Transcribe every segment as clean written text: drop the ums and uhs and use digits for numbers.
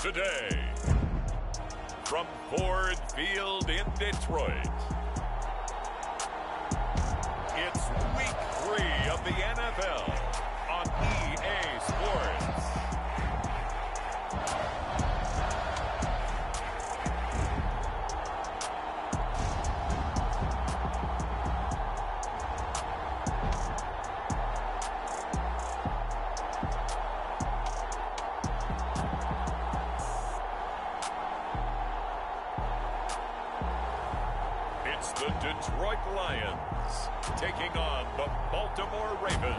today. From Ford Field in Detroit, it's Week 3 of the NFL on EA Sports. The Detroit Lions taking on the Baltimore Ravens.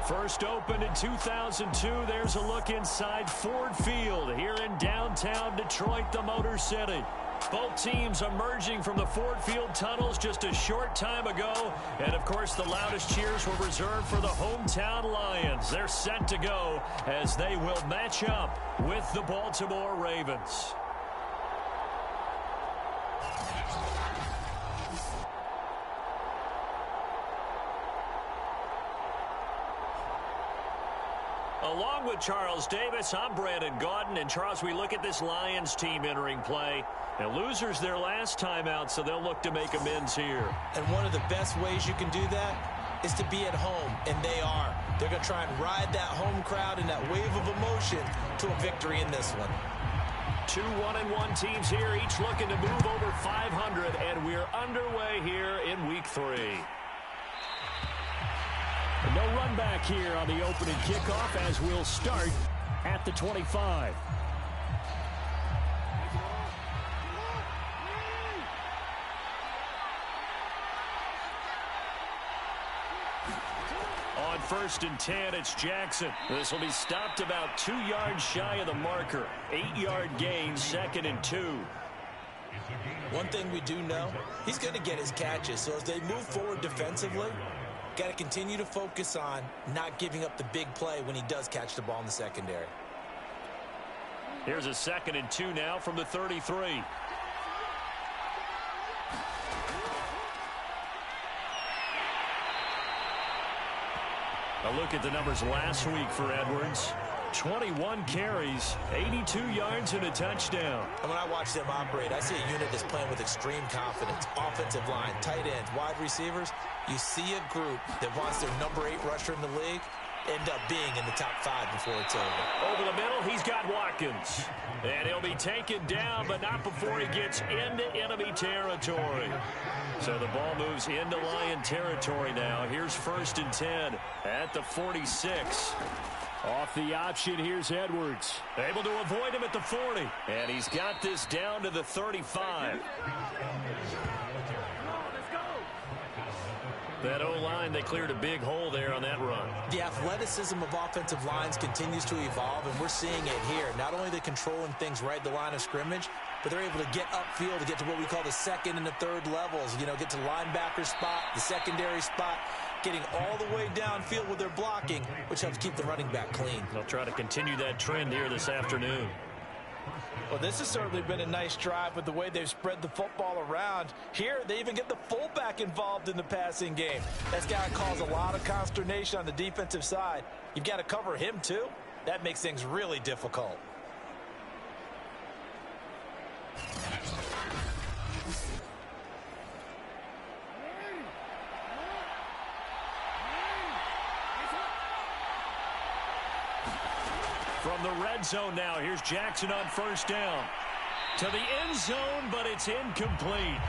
First opened in 2002, there's a look inside Ford Field here in downtown Detroit, the Motor City. Both teams emerging from the Ford Field tunnels just a short time ago. And, of course, the loudest cheers were reserved for the hometown Lions. They're set to go as they will match up with the Baltimore Ravens. Along with Charles Davis, I'm Brandon Gaudin. And, Charles, we look at this Lions team entering play. And losers their last time out, so they'll look to make amends here. And one of the best ways you can do that is to be at home, and they are. They're going to try and ride that home crowd and that wave of emotion to a victory in this one. Two 1-1 teams here, each looking to move over 500, and we're underway here in Week 3. No run back here on the opening kickoff as we'll start at the 25. On 1st and 10, it's Jackson. This will be stopped about 2 yards shy of the marker. 8-yard gain, 2nd and 2. One thing we do know, he's going to get his catches. So as they move forward defensively, got to continue to focus on not giving up the big play when he does catch the ball in the secondary. Here's a 2nd and 2 now from the 33. A look at the numbers last week for Edwards. 21 carries, 82 yards, and a touchdown. And when I watch them operate, I see a unit that's playing with extreme confidence. Offensive line, tight ends, wide receivers. You see a group that wants their number 8 rusher in the league end up being in the top 5 before it's over. Over the middle, he's got Watkins. And he'll be taken down, but not before he gets into enemy territory. So the ball moves into Lion territory now. Here's 1st and 10 at the 46. Off the option, here's Edwards. Able to avoid him at the 40. And he's got this down to the 35. That O-line, they cleared a big hole there on that run. The athleticism of offensive lines continues to evolve, and we're seeing it here. Not only are they controlling things right at the line of scrimmage, but they're able to get upfield to get to what we call the 2nd and the 3rd levels. You know, get to the linebacker spot, the secondary spot, getting all the way downfield with their blocking, which helps keep the running back clean. They'll try to continue that trend here this afternoon. Well, this has certainly been a nice drive with the way they've spread the football around. Here, they even get the fullback involved in the passing game. That's got to cause a lot of consternation on the defensive side. You've got to cover him, too. That makes things really difficult. From the red zone now, here's Jackson on 1st down. To the end zone, but it's incomplete.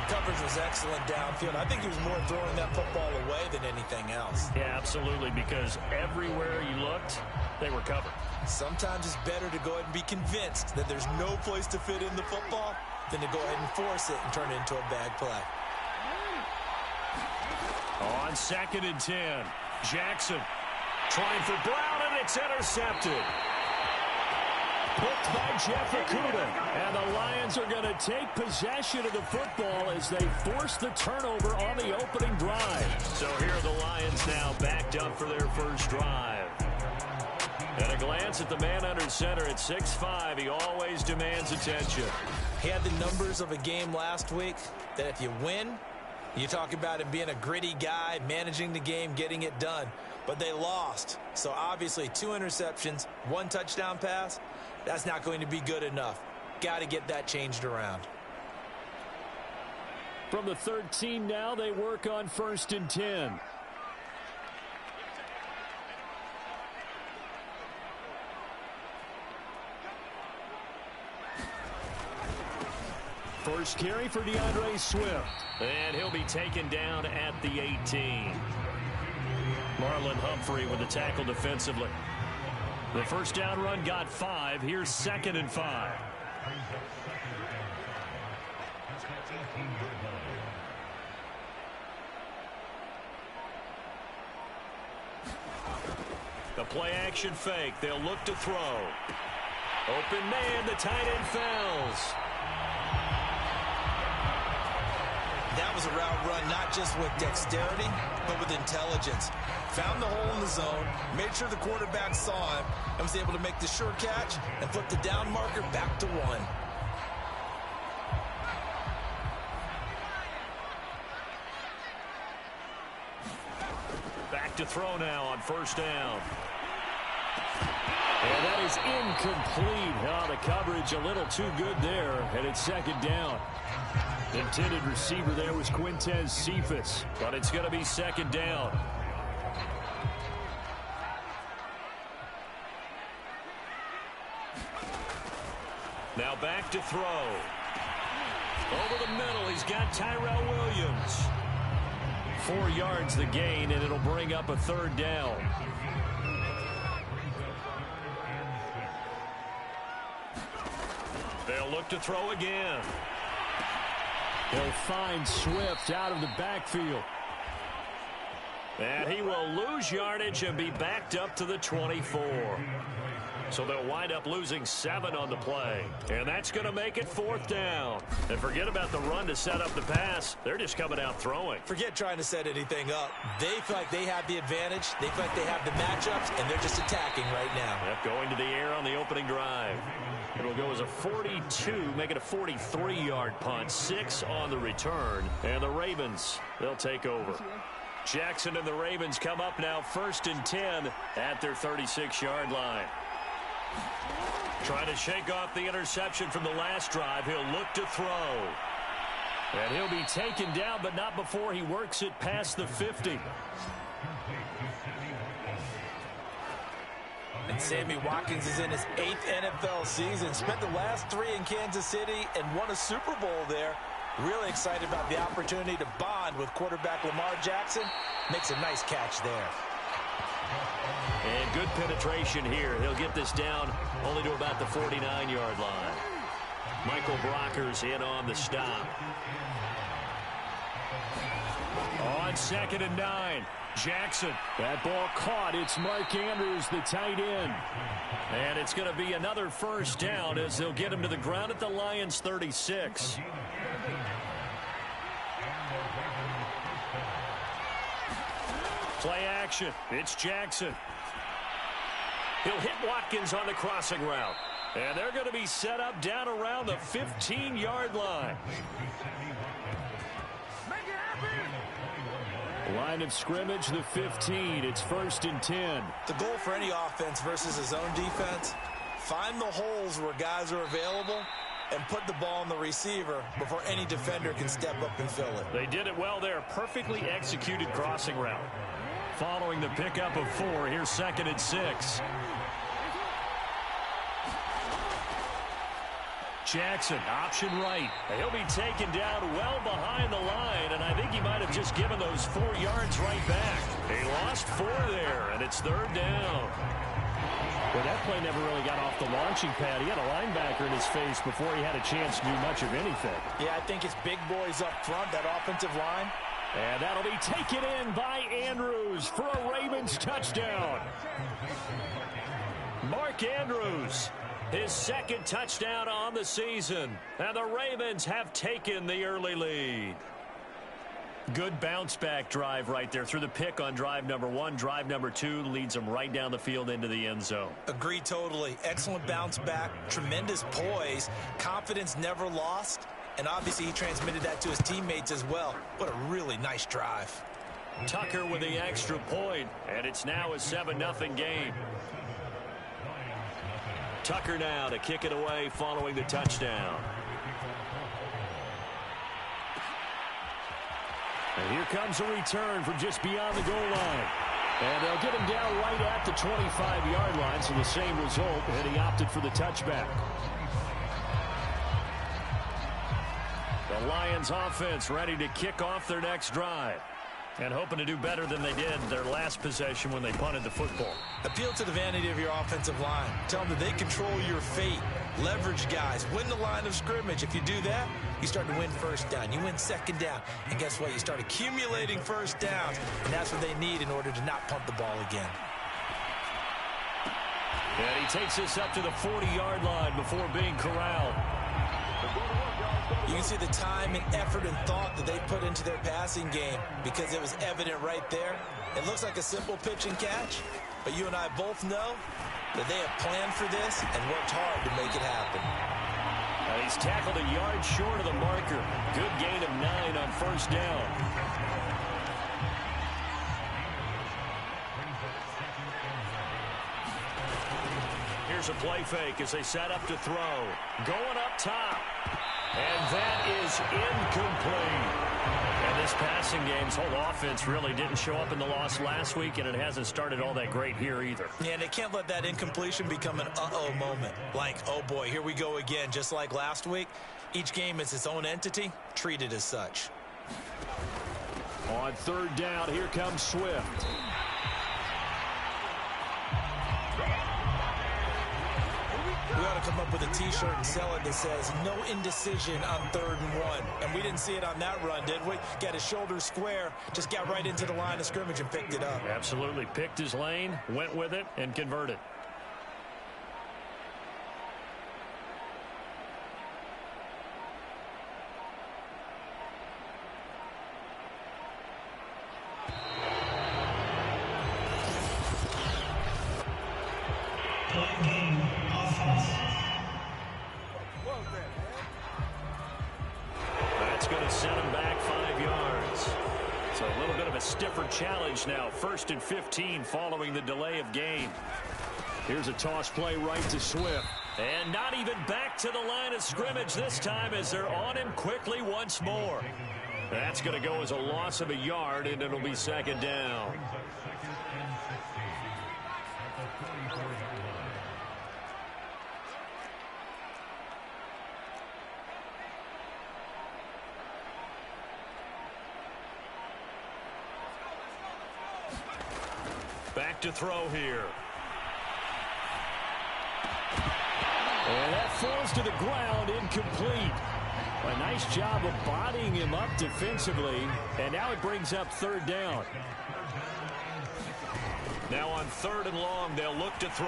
Coverage was excellent downfield. I think he was more throwing that football away than anything else. Yeah, absolutely, because everywhere you looked, they were covered. Sometimes it's better to go ahead and be convinced that there's no place to fit in the football than to go ahead and force it and turn it into a bad play. On 2nd and 10, Jackson trying for Brown, and it's intercepted. Picked by Jeff Okudah. And the Lions are going to take possession of the football as they force the turnover on the opening drive. So here are the Lions now backed up for their first drive. And a glance at the man under center at 6'5". He always demands attention. He had the numbers of a game last week that if you win, you talk about him being a gritty guy, managing the game, getting it done. but they lost. So obviously 2 interceptions, 1 touchdown pass, that's not going to be good enough. Got to get that changed around. From the 13 now, they work on 1st and 10. First carry for DeAndre Swift. And he'll be taken down at the 18. Marlon Humphrey with the tackle defensively. The first down run got 5. Here's 2nd and 5. The play action fake. They'll look to throw. Open man, the tight end falls. That was a route run not just with dexterity, but with intelligence. Found the hole in the zone, made sure the quarterback saw him, and was able to make the sure catch and flip the down marker back to 1. Back to throw now on 1st down. And that is incomplete. Oh, the coverage a little too good there, and it's 2nd down. The intended receiver there was Quintez Cephas, but it's going to be 2nd down. Now back to throw. Over the middle, he's got Tyrell Williams. 4 yards the gain, and it'll bring up a 3rd down. They'll look to throw again. He'll find Swift out of the backfield. And he will lose yardage and be backed up to the 24. So they'll wind up losing 7 on the play. And that's going to make it 4th down. And forget about the run to set up the pass. They're just coming out throwing. Forget trying to set anything up. They feel like they have the advantage. They feel like they have the matchups, and they're just attacking right now. Yep, going to the air on the opening drive. It'll go as a 42, make it a 43-yard punt. 6 on the return. And the Ravens, they'll take over. Jackson and the Ravens come up now 1st and 10 at their 36-yard line. Trying to shake off the interception from the last drive. He'll look to throw. And he'll be taken down, but not before he works it past the 50. And Sammy Watkins is in his 8th NFL season. Spent the last 3 in Kansas City and won a Super Bowl there. Really excited about the opportunity to bond with quarterback Lamar Jackson. Makes a nice catch there. And good penetration here. He'll get this down only to about the 49-yard line. Michael Brockers in on the stop. On 2nd and 9. Jackson. That ball caught. It's Mark Andrews, the tight end. And it's going to be another 1st down as they'll get him to the ground at the Lions' 36. Play action. It's Jackson. He'll hit Watkins on the crossing route. And they're going to be set up down around the 15-yard line. Line of scrimmage, the 15. It's 1st and 10. The goal for any offense versus a zone defense, find the holes where guys are available and put the ball on the receiver before any defender can step up and fill it. They did it well there. Perfectly executed crossing route. Following the pickup of 4, here's 2nd and 6. Jackson, option right. He'll be taken down well behind the line, and I think he might have just given those 4 yards right back. He lost 4 there, and it's 3rd down. Well, that play never really got off the launching pad. He had a linebacker in his face before he had a chance to do much of anything. Yeah, I think it's big boys up front, that offensive line. And that'll be taken in by Andrews for a Ravens touchdown. Mark Andrews, his 2nd touchdown on the season. And the Ravens have taken the early lead. Good bounce-back drive right there through the pick on drive number 1. Drive number 2 leads them right down the field into the end zone. Agree totally. Excellent bounce back, tremendous poise, confidence never lost, and obviously he transmitted that to his teammates as well. What a really nice drive. Tucker with the extra point, and it's now a 7-0 game. Tucker now to kick it away following the touchdown. And here comes a return from just beyond the goal line. And they'll get him down right at the 25-yard line, so the same result, and he opted for the touchback. The Lions offense ready to kick off their next drive. And hoping to do better than they did their last possession when they punted the football. Appeal to the vanity of your offensive line. Tell them that they control your fate. Leverage guys. Win the line of scrimmage. If you do that, you start to win first down. You win second down. And guess what? You start accumulating first downs. And that's what they need in order to not punt the ball again. And he takes this up to the 40-yard line before being corralled. You can see the time and effort and thought that they put into their passing game because it was evident right there. It looks like a simple pitch and catch, but you and I both know that they have planned for this and worked hard to make it happen. He's tackled a yard short of the marker. Good gain of 9 on first down. Here's a play fake as they set up to throw. Going up top. And that is incomplete. And this passing game's whole offense really didn't show up in the loss last week, and it hasn't started all that great here either. Yeah, and they can't let that incompletion become an uh-oh moment. Like, oh boy, here we go again. Just like last week, each game is its own entity, treated as such. On third down, here comes Swift. We ought to come up with a T-shirt and sell it that says, no indecision on 3rd and 1. And we didn't see it on that run, did we? Got his shoulders square, just got right into the line of scrimmage and picked it up. Absolutely. Picked his lane, went with it, and converted. That's going to set him back 5 yards. So a little bit of a stiffer challenge now. 1st and 15 following the delay of game. Here's a toss play right to Swift. And not even back to the line of scrimmage this time as they're on him quickly once more. That's going to go as a loss of a yard, and it'll be 2nd down. Back to throw here. And that falls to the ground, incomplete. A nice job of bodying him up defensively, and now it brings up 3rd down. Now on 3rd and long, they'll look to throw.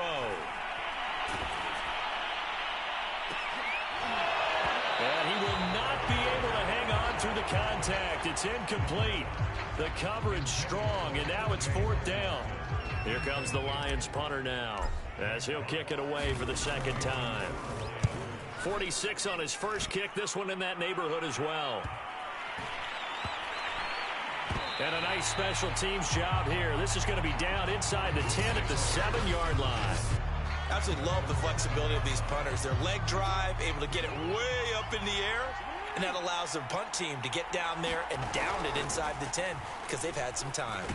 And he will not be able to hang on through the contact. It's incomplete. The coverage strong, and now it's 4th down. Here comes the Lions punter now as he'll kick it away for the 2nd time. 46 on his first kick. This one in that neighborhood as well. And a nice special teams job here. This is going to be down inside the 10 at the 7-yard line. Absolutely love the flexibility of these punters. Their leg drive, able to get it way up in the air, and that allows their punt team to get down there and down it inside the 10 because they've had some time.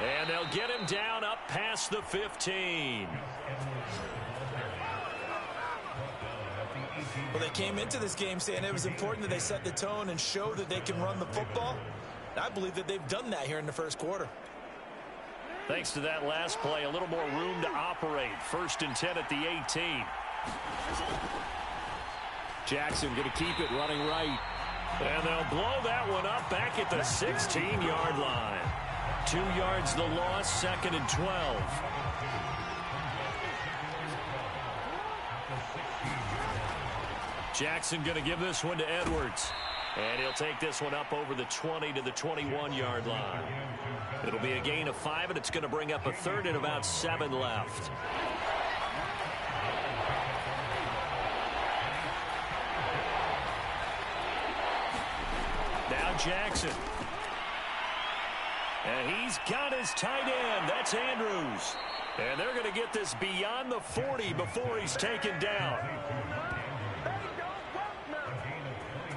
And they'll get him down up past the 15. Well, they came into this game saying it was important that they set the tone and show that they can run the football. I believe that they've done that here in the 1st quarter. Thanks to that last play, a little more room to operate. 1st and 10 at the 18. Jackson going to keep it running right. And they'll blow that one up back at the 16-yard line. 2 yards the loss, 2nd and 12. Jackson going to give this one to Edwards. And he'll take this one up over the 20 to the 21-yard line. It'll be a gain of 5, and it's going to bring up a 3rd and about 7 left. Now Jackson. And he's got his tight end. That's Andrews. And they're going to get this beyond the 40 before he's taken down.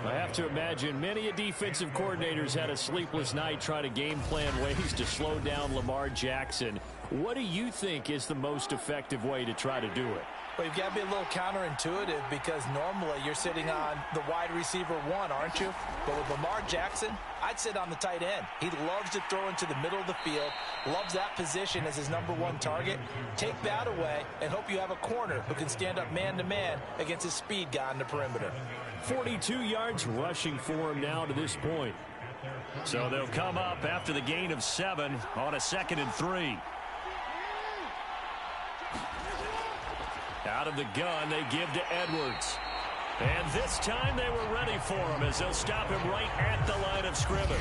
I have to imagine many defensive coordinators had a sleepless night trying to game plan ways to slow down Lamar Jackson. What do you think is the most effective way to try to do it? Well, you've got to be a little counterintuitive because normally you're sitting on the wide receiver one, aren't you? But with Lamar Jackson, I'd sit on the tight end. He loves to throw into the middle of the field, loves that position as his #1 target. Take that away and hope you have a corner who can stand up man-to-man against his speed guy on the perimeter. 42 yards rushing for him now to this point. So they'll come up after the gain of 7 on a 2nd and 3. Out of the gun, they give to Edwards. And this time they were ready for him as they'll stop him right at the line of scrimmage.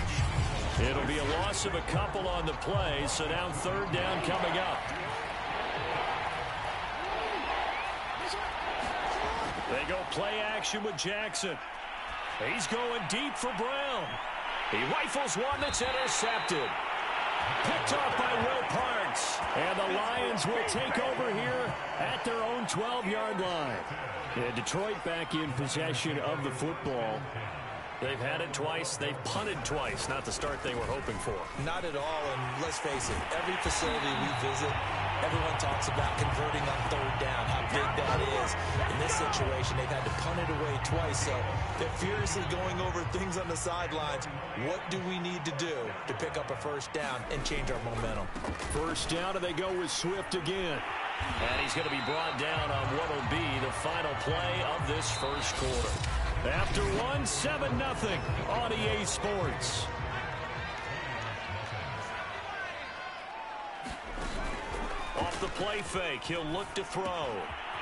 It'll be a loss of a couple on the play, so now 3rd down coming up. They go play action with Jackson. He's going deep for Brown. He rifles one that's intercepted. Picked off by Will Parks. And the Lions will take over here at their own 12-yard line. And Detroit back in possession of the football. They've had it twice. They've punted twice. Not the start they were hoping for. Not at all, and let's face it, every facility we visit, everyone talks about converting on 3rd down, how big that is. In this situation, they've had to punt it away twice, so they're furiously going over things on the sidelines. What do we need to do to pick up a 1st down and change our momentum? 1st down, and they go with Swift again. And he's going to be brought down on what will be the final play of this 1st quarter. After 7-0 on EA Sports. Off the play fake, he'll look to throw.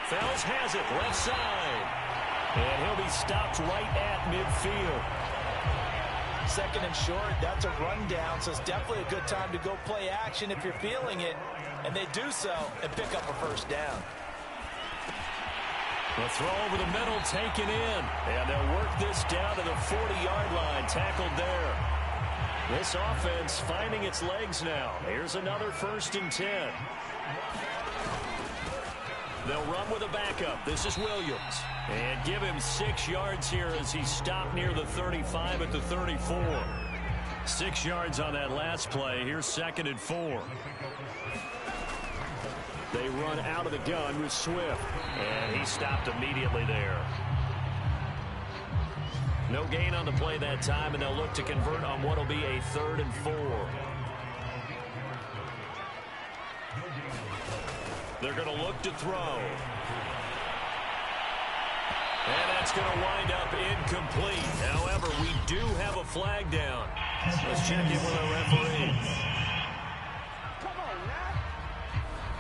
Fells has it, left side. And he'll be stopped right at midfield. 2nd and short, that's a rundown, so it's definitely a good time to go play action if you're feeling it. And they do so and pick up a 1st down. The throw over the middle taken in. And they'll work this down to the 40-yard line. Tackled there. This offense finding its legs now. Here's another 1st and 10. They'll run with a backup. This is Williams. And give him 6 yards here as he stopped near the 35 at the 34. 6 yards on that last play. Here's 2nd and 4. They run out of the gun with Swift. And he stopped immediately there. No gain on the play that time, and they'll look to convert on what will be a 3rd and 4. They're going to look to throw. And that's going to wind up incomplete. However, we do have a flag down. Let's check in with our referee.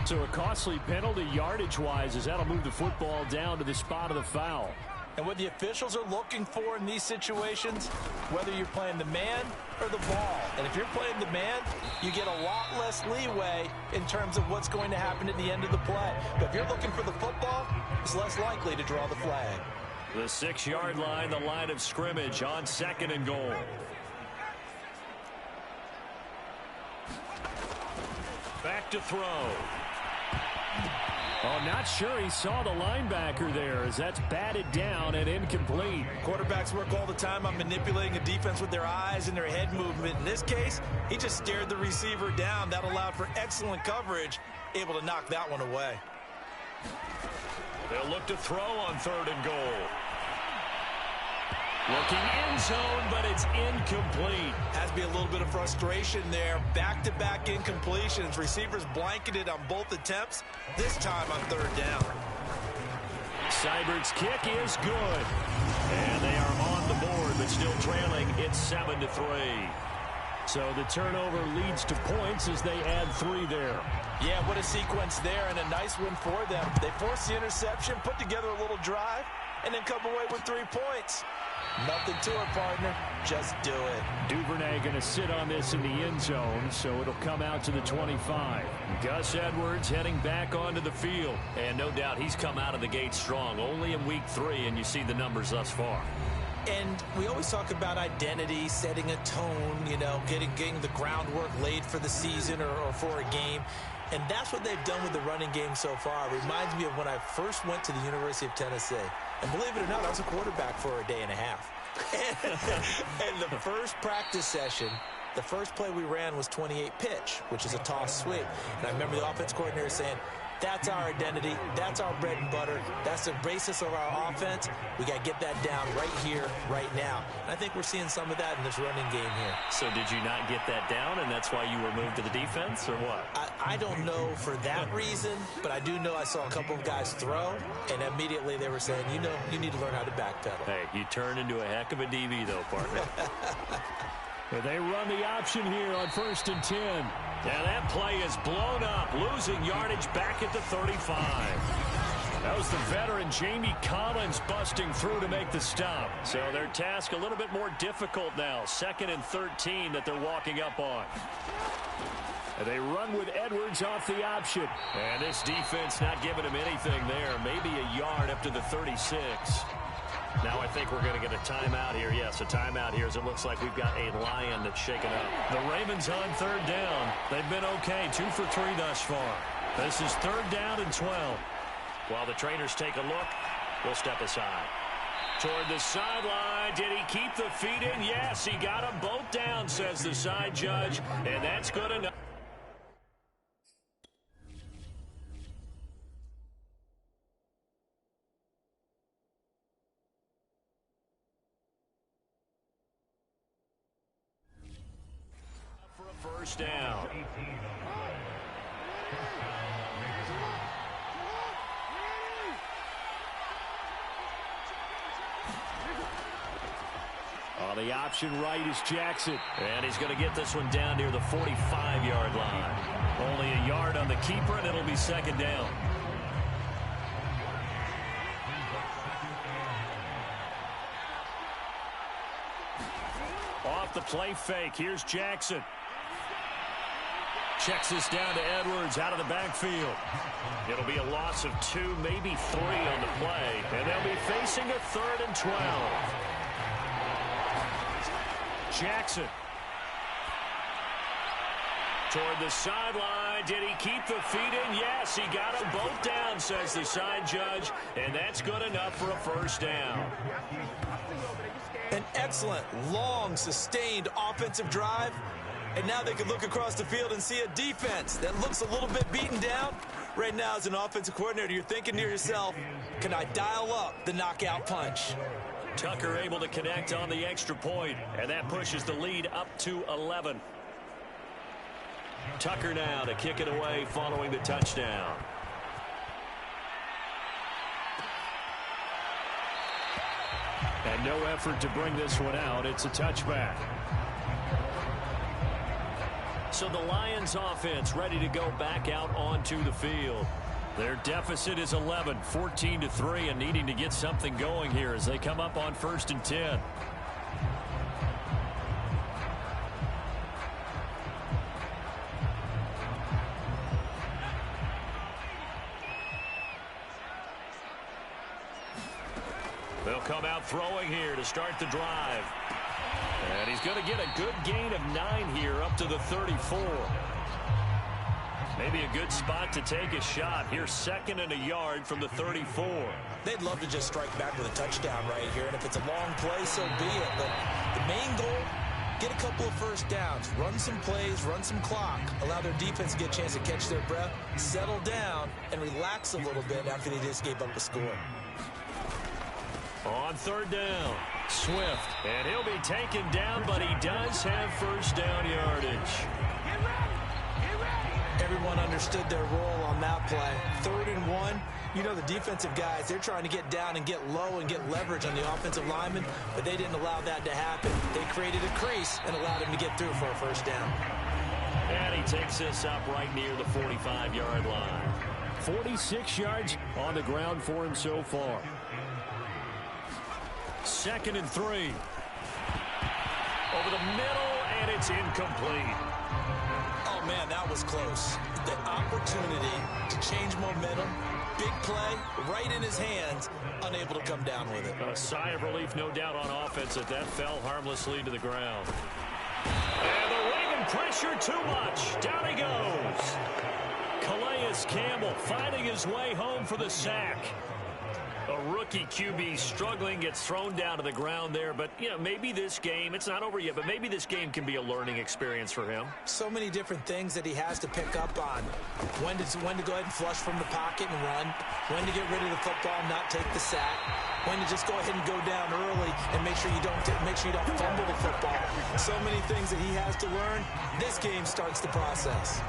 So a costly penalty yardage-wise as that'll move the football down to the spot of the foul. And what the officials are looking for in these situations, whether you're playing the man or the ball. And if you're playing the man, you get a lot less leeway in terms of what's going to happen at the end of the play. But if you're looking for the football, it's less likely to draw the flag. The 6-yard line, the line of scrimmage on 2nd and goal. Back to throw. Oh, not sure he saw the linebacker there as that's batted down and incomplete. Quarterbacks work all the time on manipulating a defense with their eyes and their head movement. In this case, he just stared the receiver down. That allowed for excellent coverage, able to knock that one away. They'll look to throw on 3rd and goal. Looking end zone, but it's incomplete. Has to be a little bit of frustration there. Back-to-back incompletions. Receivers blanketed on both attempts, this time on 3rd down. Seibert's kick is good. And they are on the board, but still trailing. It's 7-3. So the turnover leads to points as they add 3 there. Yeah, what a sequence there, and a nice one for them. They force the interception, put together a little drive, and then come away with 3 points. Nothing to it, partner. Just do it. Duvernay going to sit on this in the end zone, so it'll come out to the 25. Gus Edwards heading back onto the field. And no doubt he's come out of the gate strong. Only in week 3, and you see the numbers thus far. And we always talk about identity, setting a tone, you know, getting the groundwork laid for the season or for a game. And that's what they've done with the running game so far. It reminds me of when I first went to the University of Tennessee. And believe it or not, I was a quarterback for a day and a half. And the first practice session, the first play we ran was 28 pitch, which is a toss sweep. And I remember the offense coordinator saying, that's our identity. That's our bread and butter. That's the basis of our offense. We got to get that down right here, right now. And I think we're seeing some of that in this running game here. So did you not get that down, and that's why you were moved to the defense, or what? I don't know for that reason, but I do know I saw a couple of guys throw, and immediately they were saying, you know, you need to learn how to backpedal. Hey, you turned into a heck of a DB, though, partner. They run the option here on 1st and 10. And that play is blown up, losing yardage back at the 35. That was the veteran Jamie Collins busting through to make the stop. So their task a little bit more difficult now. 2nd and 13 that they're walking up on. And they run with Edwards off the option. And this defense not giving him anything there. Maybe a yard up to the 36. Now I think we're going to get a timeout here. Yes, a timeout here as it looks like we've got a Lion that's shaken up. The Ravens on 3rd down. They've been okay, 2 for 3 thus far. This is 3rd down and 12. While the trainers take a look, we'll step aside. Toward the sideline, did he keep the feet in? Yes, he got them both down, says the side judge, and that's good enough. First down. On the option right is Jackson. And he's going to get this one down near the 45-yard line. Only a yard on the keeper, and it'll be 2nd down. Off the play fake. Here's Jackson. Checks this down to Edwards out of the backfield. It'll be a loss of 2, maybe 3 on the play. And they'll be facing a 3rd and 12. Jackson. Toward the sideline. Did he keep the feet in? Yes, he got them both down, says the side judge. And that's good enough for a first down. An excellent, long, sustained offensive drive. And now they can look across the field and see a defense that looks a little bit beaten down. Right now, as an offensive coordinator, you're thinking to yourself, can I dial up the knockout punch? Tucker able to connect on the extra point, and that pushes the lead up to 11. Tucker now to kick it away following the touchdown. And no effort to bring this one out. It's a touchback. So the Lions offense ready to go back out onto the field. Their deficit is 11, 14-3, and needing to get something going here as they come up on 1st and 10. They'll come out throwing here to start the drive. And he's going to get a good gain of 9 here up to the 34. Maybe a good spot to take a shot. Here's 2nd and a yard from the 34. They'd love to just strike back with a touchdown right here. And if it's a long play, so be it. But the main goal, get a couple of first downs. Run some plays, run some clock. Allow their defense to get a chance to catch their breath, settle down, and relax a little bit after they just gave up a score. On 3rd down, Swift. And he'll be taken down, but he does have first down yardage. Everyone understood their role on that play. 3rd and 1. You know the defensive guys, they're trying to get down and get low and get leverage on the offensive lineman, but they didn't allow that to happen. They created a crease and allowed him to get through for a first down. And he takes this up right near the 45-yard line. 46 yards on the ground for him so far. 2nd and 3. Over the middle, and it's incomplete. Oh, man, that was close. The opportunity to change momentum, big play right in his hands, unable to come down with it. A sigh of relief, no doubt, on offense that fell harmlessly to the ground. And the Raven pressure too much. Down he goes. Calais Campbell finding his way home for the sack. A rookie QB struggling, gets thrown down to the ground there. But, you know, maybe this game, it's not over yet, but maybe this game can be a learning experience for him. So many different things that he has to pick up on. When to go ahead and flush from the pocket and run. When to get rid of the football and not take the sack. When to just go ahead and go down early and make sure you don't fumble the football. So many things that he has to learn. This game starts the process.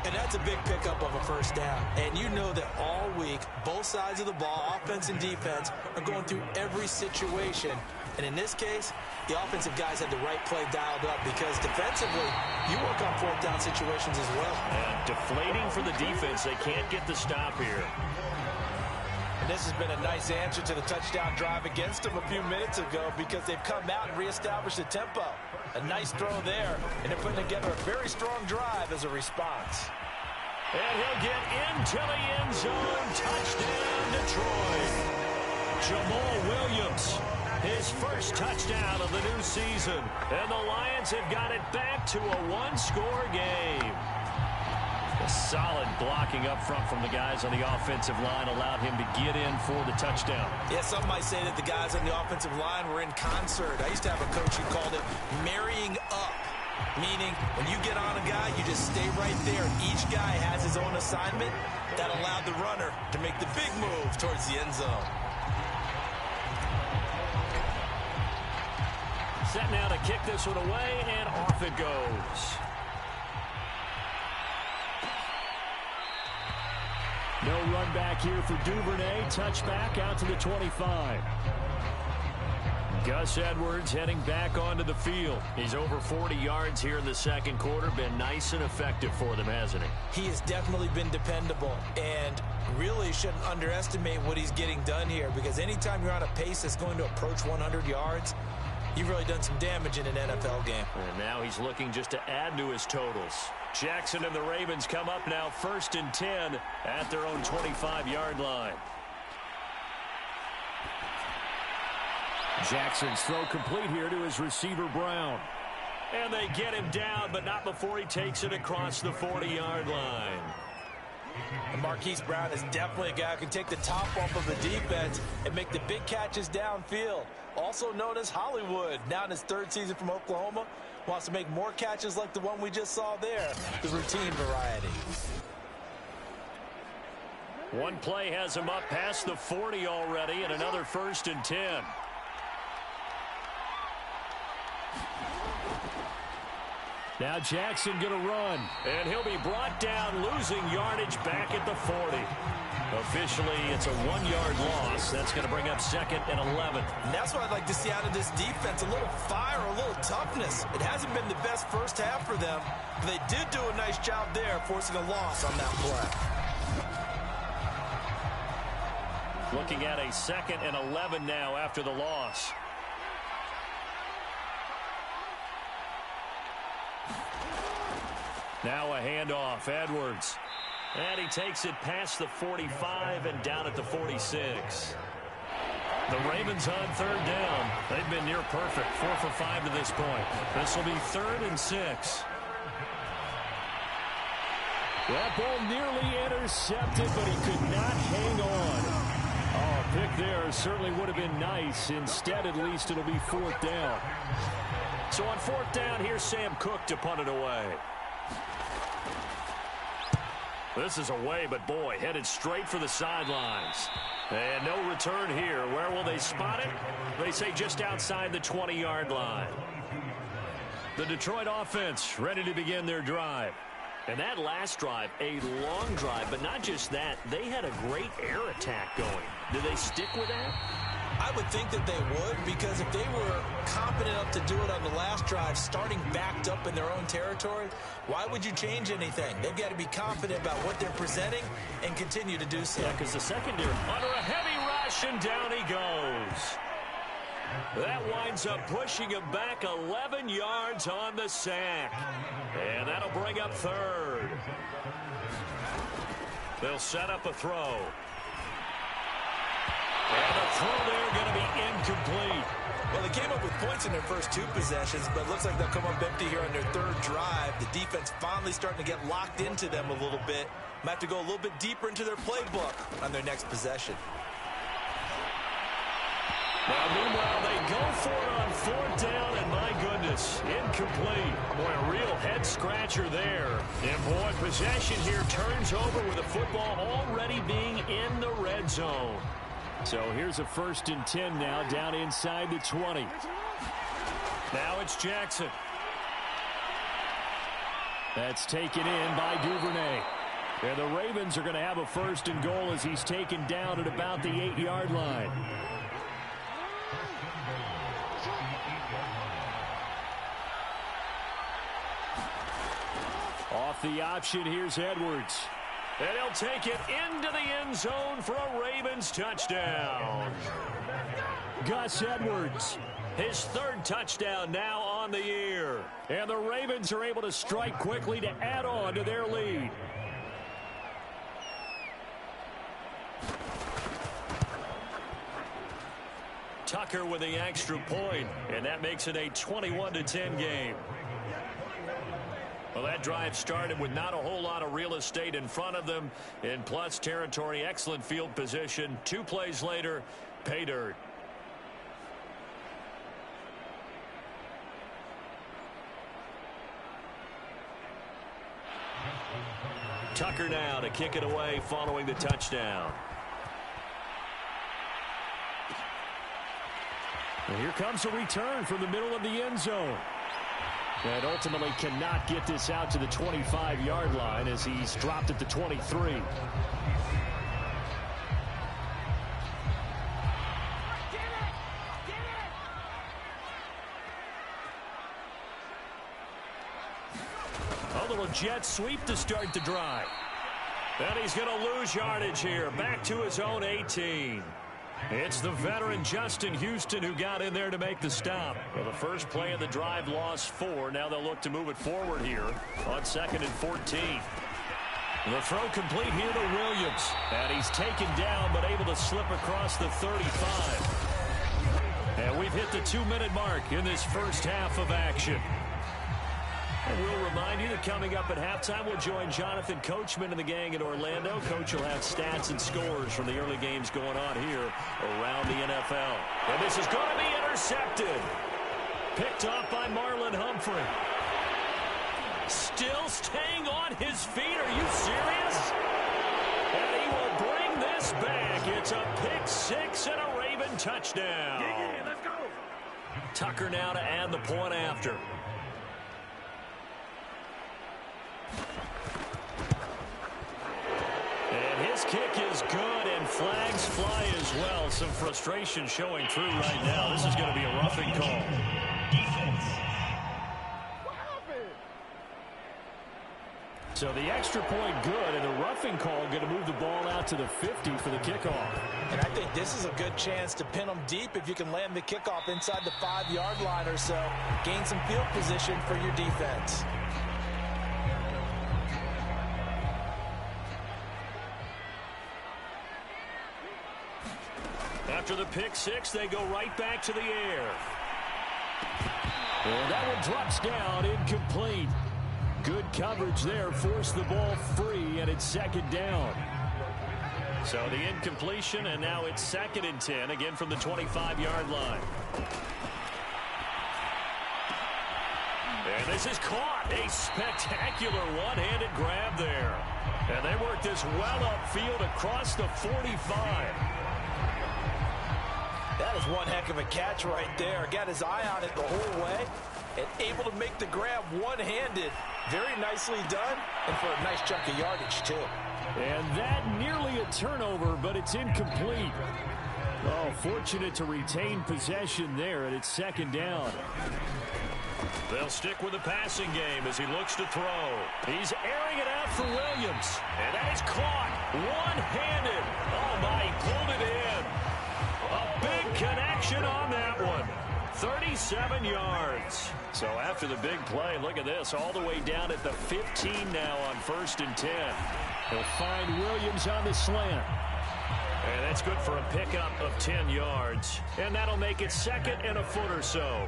And that's a big pickup of a first down. And you know that all week, both sides of the ball, offense and defense, are going through every situation. And in this case, the offensive guys had the right play dialed up because defensively, you work on fourth down situations as well. And deflating for the defense. They can't get the stop here. And this has been a nice answer to the touchdown drive against them a few minutes ago because they've come out and reestablished the tempo. A nice throw there, and they're putting together a very strong drive as a response. And he'll get into the end zone. Touchdown, Detroit. Jamal Williams, his first touchdown of the new season. And the Lions have got it back to a one-score game. A solid blocking up front from the guys on the offensive line allowed him to get in for the touchdown. Yeah, some might say that the guys on the offensive line were in concert. I used to have a coach who called it marrying up, meaning when you get on a guy, you just stay right there. Each guy has his own assignment that allowed the runner to make the big move towards the end zone. Set now to kick this one away, and off it goes. No run back here for Duvernay. Touchback out to the 25. Gus Edwards heading back onto the field. He's over 40 yards here in the second quarter. Been nice and effective for them, hasn't he? He has definitely been dependable and really shouldn't underestimate what he's getting done here because anytime you're on a pace that's going to approach 100 yards, you've really done some damage in an NFL game. And now he's looking just to add to his totals. Jackson and the Ravens come up now 1st and 10 at their own 25-yard line. Jackson's throw complete here to his receiver, Brown. And they get him down, but not before he takes it across the 40-yard line. And Marquise Brown is definitely a guy who can take the top off of the defense and make the big catches downfield. Also known as Hollywood, now in his third season from Oklahoma, wants to make more catches like the one we just saw there, the routine variety. One play has him up past the 40 already, and another 1st and 10. Now Jackson going to run, and he'll be brought down, losing yardage back at the 40. Officially, it's a 1-yard loss. That's going to bring up 2nd and 11. And that's what I'd like to see out of this defense, a little fire, a little toughness. It hasn't been the best first half for them, but they did do a nice job there, forcing a loss on that play. Looking at a 2nd and 11 now after the loss. Now a handoff, Edwards. And he takes it past the 45 and down at the 46. The Ravens on 3rd down. They've been near perfect, 4 for 5 to this point. This will be 3rd and 6. That ball nearly intercepted, but he could not hang on. Oh, a pick there certainly would have been nice. Instead, at least, it'll be 4th down. So on 4th down, here's Sam Cook to punt it away. This is away, but boy, headed straight for the sidelines. And no return here. Where will they spot it? They say just outside the 20-yard line. The Detroit offense ready to begin their drive. And that last drive, a long drive, but not just that. They had a great air attack going. Do they stick with that? I would think that they would, because if they were competent enough to do it on the last drive, starting backed up in their own territory, why would you change anything? They've got to be confident about what they're presenting and continue to do so. Yeah, because the secondary under a heavy rush, and down he goes. That winds up pushing him back 11 yards on the sack. And that'll bring up 3rd. They'll set up a throw. And the throw there going to be incomplete. Well, they came up with points in their first 2 possessions, but it looks like they'll come up empty here on their 3rd drive. The defense finally starting to get locked into them a little bit. Might have to go a little bit deeper into their playbook on their next possession. Now, meanwhile, they go for it on 4th down, and my goodness, incomplete. Boy, a real head-scratcher there. And, boy, possession here turns over with the football already being in the red zone. So here's a 1st and 10 now, down inside the 20. Now it's Jackson. That's taken in by Duvernay. And the Ravens are going to have a 1st and goal as he's taken down at about the 8-yard line. Off the option, here's Edwards. And he'll take it into the end zone for a Ravens touchdown. Gus Edwards. His 3rd touchdown now on the year. And the Ravens are able to strike quickly to add on to their lead. Tucker with the extra point, and that makes it a 21-10 game. Well, that drive started with not a whole lot of real estate in front of them. In plus territory, excellent field position. 2 plays later, pay dirt. Tucker now to kick it away following the touchdown. And here comes a return from the middle of the end zone. And ultimately cannot get this out to the 25-yard line as he's dropped at the 23. A little jet sweep to start the drive. And he's going to lose yardage here. Back to his own 18. It's the veteran Justin Houston who got in there to make the stop. Well, the first play of the drive lost 4. Now they'll look to move it forward here on 2nd and 14. The throw complete here to Williams. And he's taken down but able to slip across the 35. And we've hit the 2-minute mark in this first half of action. And we'll remind you that coming up at halftime, we'll join Jonathan Coachman and the gang in Orlando. Coach will have stats and scores from the early games going on here around the NFL. And this is going to be intercepted. Picked off by Marlon Humphrey. Still staying on his feet. Are you serious? And he will bring this back. It's a pick 6 and a Raven touchdown. Yeah, let's go. Tucker now to add the point after. And his kick is good, and flags fly as well. Some frustration showing through right now. This is going to be a roughing call. So the extra point good, and the roughing call going to move the ball out to the 50 for the kickoff. And I think this is a good chance to pin them deep if you can land the kickoff inside the 5-yard line or so. Gain some field position for your defense. After the pick 6, they go right back to the air. And that one drops down, incomplete. Good coverage there, forced the ball free, and it's 2nd down. So the incompletion, and now it's 2nd and 10, again from the 25-yard line. And this is caught. A spectacular one-handed grab there. And they work this well upfield across the 45. That is one heck of a catch right there. Got his eye on it the whole way and able to make the grab one-handed. Very nicely done, and for a nice chunk of yardage, too. And that nearly a turnover, but it's incomplete. Oh, fortunate to retain possession there, and it's 2nd down. They'll stick with the passing game as he looks to throw. He's airing it out for Williams. And that is caught one-handed. Oh, my, he pulled it in. A big connection on that one. 37 yards. So after the big play, look at this, all the way down at the 15 now on 1st and 10. He'll find Williams on the slant. And that's good for a pickup of 10 yards. And that'll make it 2nd and a foot or so.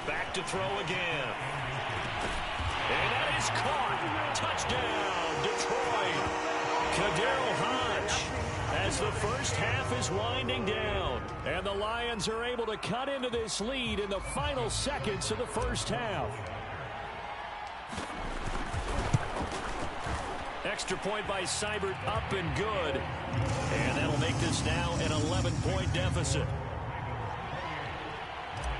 Back to throw again. And that is caught. Touchdown, Detroit. KhaDarel Hodge as the first half is winding down. And the Lions are able to cut into this lead in the final seconds of the first half. Extra point by Seibert, up and good. And that'll make this now an 11-point deficit.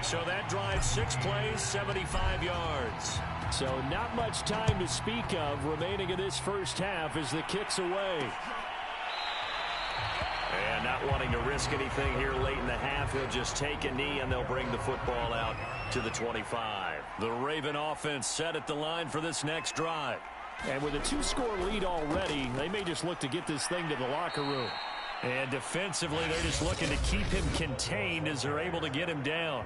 So that drive, 6 plays, 75 yards. So not much time to speak of remaining in this first half as the kick's away. And not wanting to risk anything here late in the half, he'll just take a knee and they'll bring the football out to the 25. The Raven offense set at the line for this next drive. And with a 2-score lead already, they may just look to get this thing to the locker room. And defensively, they're just looking to keep him contained as they're able to get him down.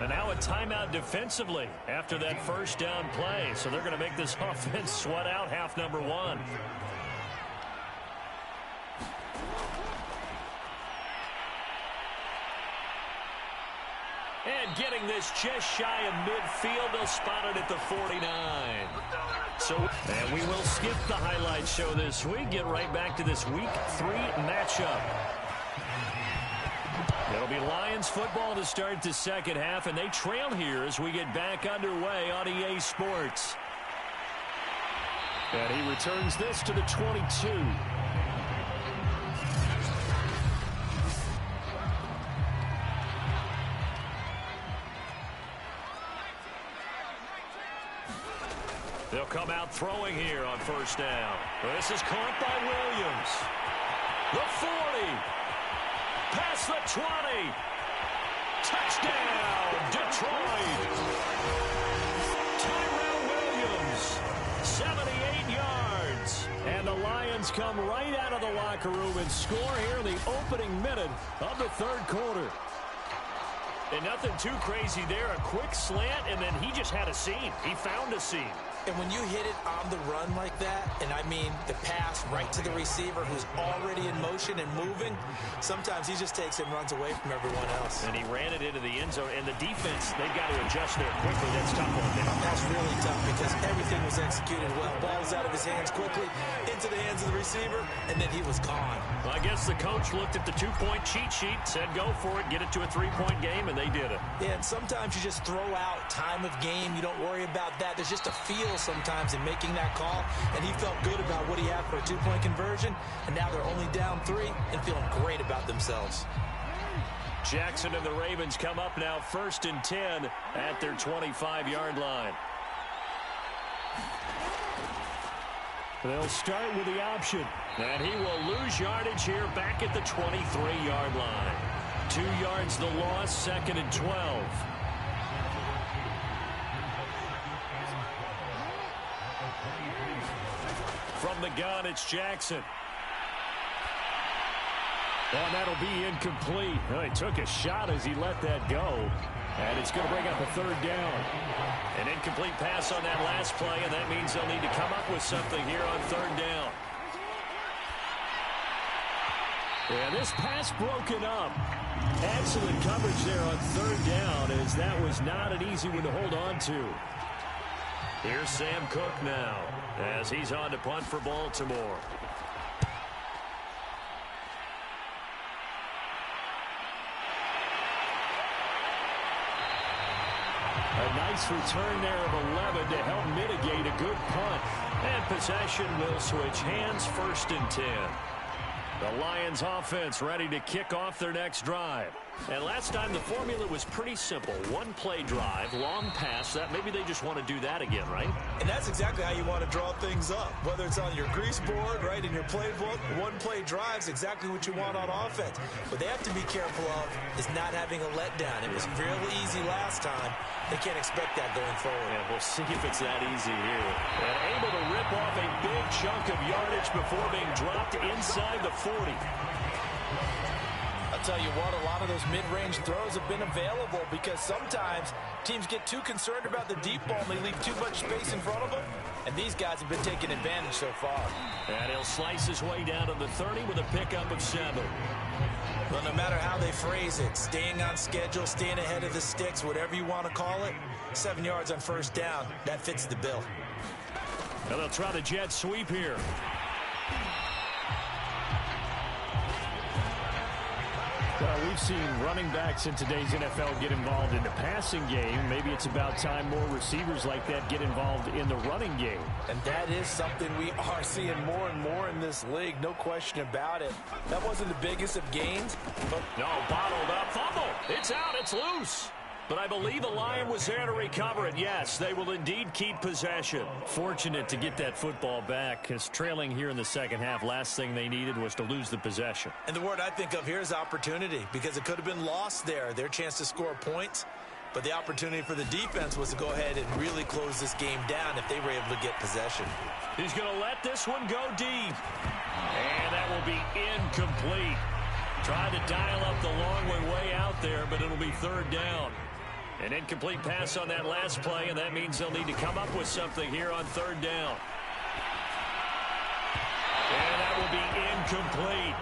And now a timeout defensively after that first down play. So they're going to make this offense sweat out half number 1. And getting this just shy of midfield, they'll spot it at the 49. And we will skip the highlight show this week. Get right back to this Week 3 matchup. It'll be Lions football to start the second half, and they trail here as we get back underway on EA Sports. And he returns this to the 22. They'll come out throwing here on first down. This is caught by Williams. The 40. Past the 20. Touchdown, Detroit. Tyrell Williams, 78 yards. And the Lions come right out of the locker room and score here in the opening minute of the third quarter. And nothing too crazy there. A quick slant, and then he just had a seam. He found a seam. And when you hit it on the run like that, and I mean the pass right to the receiver who's already in motion and moving, sometimes he just takes it and runs away from everyone else. And he ran it into the end zone. And the defense, they've got to adjust there quickly. That's tough on them. That's really tough because everything was executed well. Ball was out of his hands quickly, into the hands of the receiver, and then he was gone. Well, I guess the coach looked at the 2-point cheat sheet, said go for it, get it to a 3-point game, and they did it. Yeah, and sometimes you just throw out time of game. You don't worry about that. There's just a feel sometimes in making that call, and he felt good about what he had for a 2-point conversion, and now they're only down 3 and feeling great about themselves. Jackson and the Ravens come up now 1st and 10 at their 25-yard line. They'll start with the option. And he will lose yardage here back at the 23-yard line. 2 yards the loss, 2nd and 12. From the gun, it's Jackson. And that'll be incomplete. Well, he took a shot as he let that go. And it's going to bring up a 3rd down. An incomplete pass on that last play, and that means they'll need to come up with something here on 3rd down. And this pass broken up. Excellent coverage there on 3rd down, as that was not an easy one to hold on to. Here's Sam Cook now as he's on to punt for Baltimore. A nice return there of 11 to help mitigate a good punt. And possession will switch hands, 1st and 10. The Lions offense ready to kick off their next drive. And last time the formula was pretty simple. 1-play drive, long pass. That maybe they just want to do that again, right? And that's exactly how you want to draw things up. Whether it's on your grease board, right, in your playbook, 1-play drive's exactly what you want on offense. What they have to be careful of is not having a letdown. It was real easy last time. They can't expect that going forward. Yeah, we'll see if it's that easy here. And able to rip off a big chunk of yardage before being dropped inside the 40. A I'll tell you what, a lot of those mid-range throws have been available because sometimes teams get too concerned about the deep ball and they leave too much space in front of them. And these guys have been taking advantage so far. And he'll slice his way down to the 30 with a pickup of 7. Well, no matter how they phrase it, staying on schedule, staying ahead of the sticks, whatever you want to call it, 7 yards on first down, that fits the bill. Now they'll try the jet sweep here. Well, we've seen running backs in today's NFL get involved in the passing game. Maybe it's about time more receivers like that get involved in the running game. And that is something we are seeing more and more in this league, no question about it. That wasn't the biggest of gains, but No, bottled up, fumble. It's out, it's loose. But I believe the Lion was there to recover it. Yes, they will indeed keep possession. Fortunate to get that football back, because trailing here in the second half, last thing they needed was to lose the possession. And the word I think of here is opportunity, because it could have been lost there, their chance to score points. But the opportunity for the defense was to go ahead and really close this game down if they were able to get possession. He's going to let this one go deep. And that will be incomplete. Tried to dial up the long way out there, but it'll be third down. An incomplete pass on that last play, and that means they'll need to come up with something here on third down. And that will be incomplete.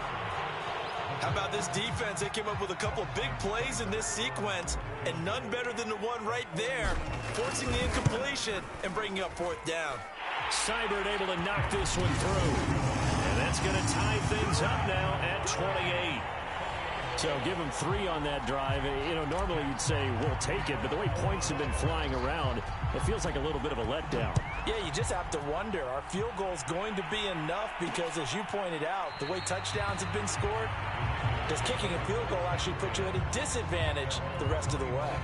How about this defense? They came up with a couple of big plays in this sequence, and none better than the one right there, forcing the incompletion and bringing up fourth down. Seibert able to knock this one through. And that's going to tie things up now at 28. So give them 3 on that drive. You know, normally you'd say, we'll take it, but the way points have been flying around, it feels like a little bit of a letdown. yeah, you just have to wonder, are field goals going to be enough? Because as you pointed out, the way touchdowns have been scored, does kicking a field goal actually put you at a disadvantage the rest of the way?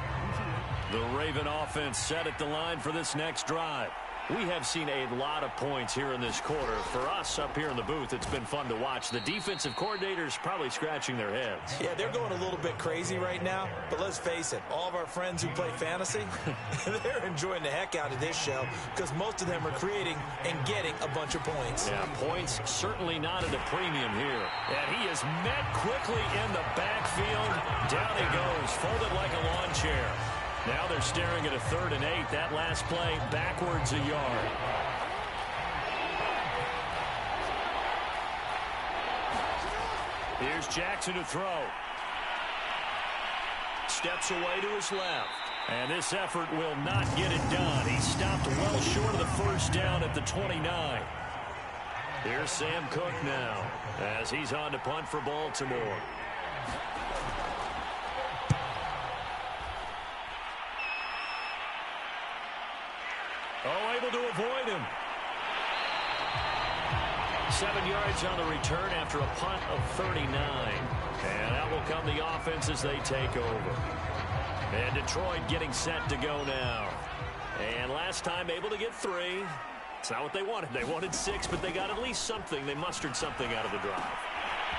The Raven offense set at the line for this next drive. We have seen a lot of points here in this quarter. For us up here in the booth, it's been fun to watch. The defensive coordinators probably scratching their heads. Yeah, they're going a little bit crazy right now, but let's face it, all of our friends who play fantasy, they're enjoying the heck out of this show because most of them are creating and getting a bunch of points. Yeah, points certainly not at a premium here. And he is met quickly in the backfield. Down he goes, folded like a lawn chair. Now they're staring at a 3rd and 8. That last play backwards a yard. Here's Jackson to throw. Steps away to his left. And this effort will not get it done. He stopped well short of the first down at the 29. Here's Sam Cook now as he's on to punt for Baltimore. Oh, able to avoid him. 7 yards on the return after a punt of 39. And out will come the offense as they take over. And Detroit getting set to go now. And last time able to get 3. It's not what they wanted. They wanted 6, but they got at least something. They mustered something out of the drive.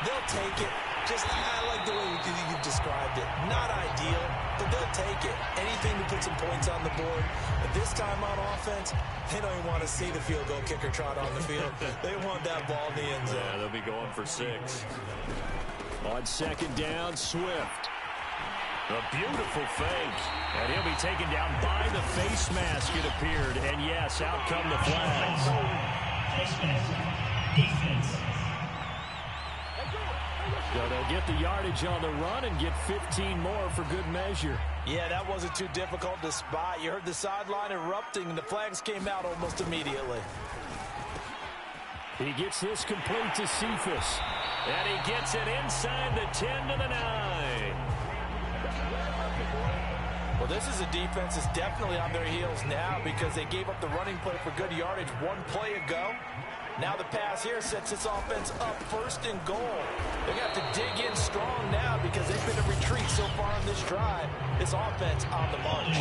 They'll take it. I like the way you described it. Not ideal, but they'll take it. Anything to put some points on the board. But this time on offense, they don't even want to see the field goal kicker trot on the field. They want that ball in the end zone. Yeah, they'll be going for 6. On 2nd down, Swift. A beautiful fake. And he'll be taken down by the face mask, it appeared. And yes, out come the flags. Defense. So they'll get the yardage on the run and get 15 more for good measure. Yeah, that wasn't too difficult to spot. You heard the sideline erupting, and the flags came out almost immediately. He gets this complete to Cephas. And he gets it inside the 10 to the 9. Well, this is a defense that's definitely on their heels now because they gave up the running play for good yardage 1 play ago. Now the pass here sets this offense up 1st and goal. They're going to have to dig in strong now because they've been in retreat so far on this drive. This offense on the march.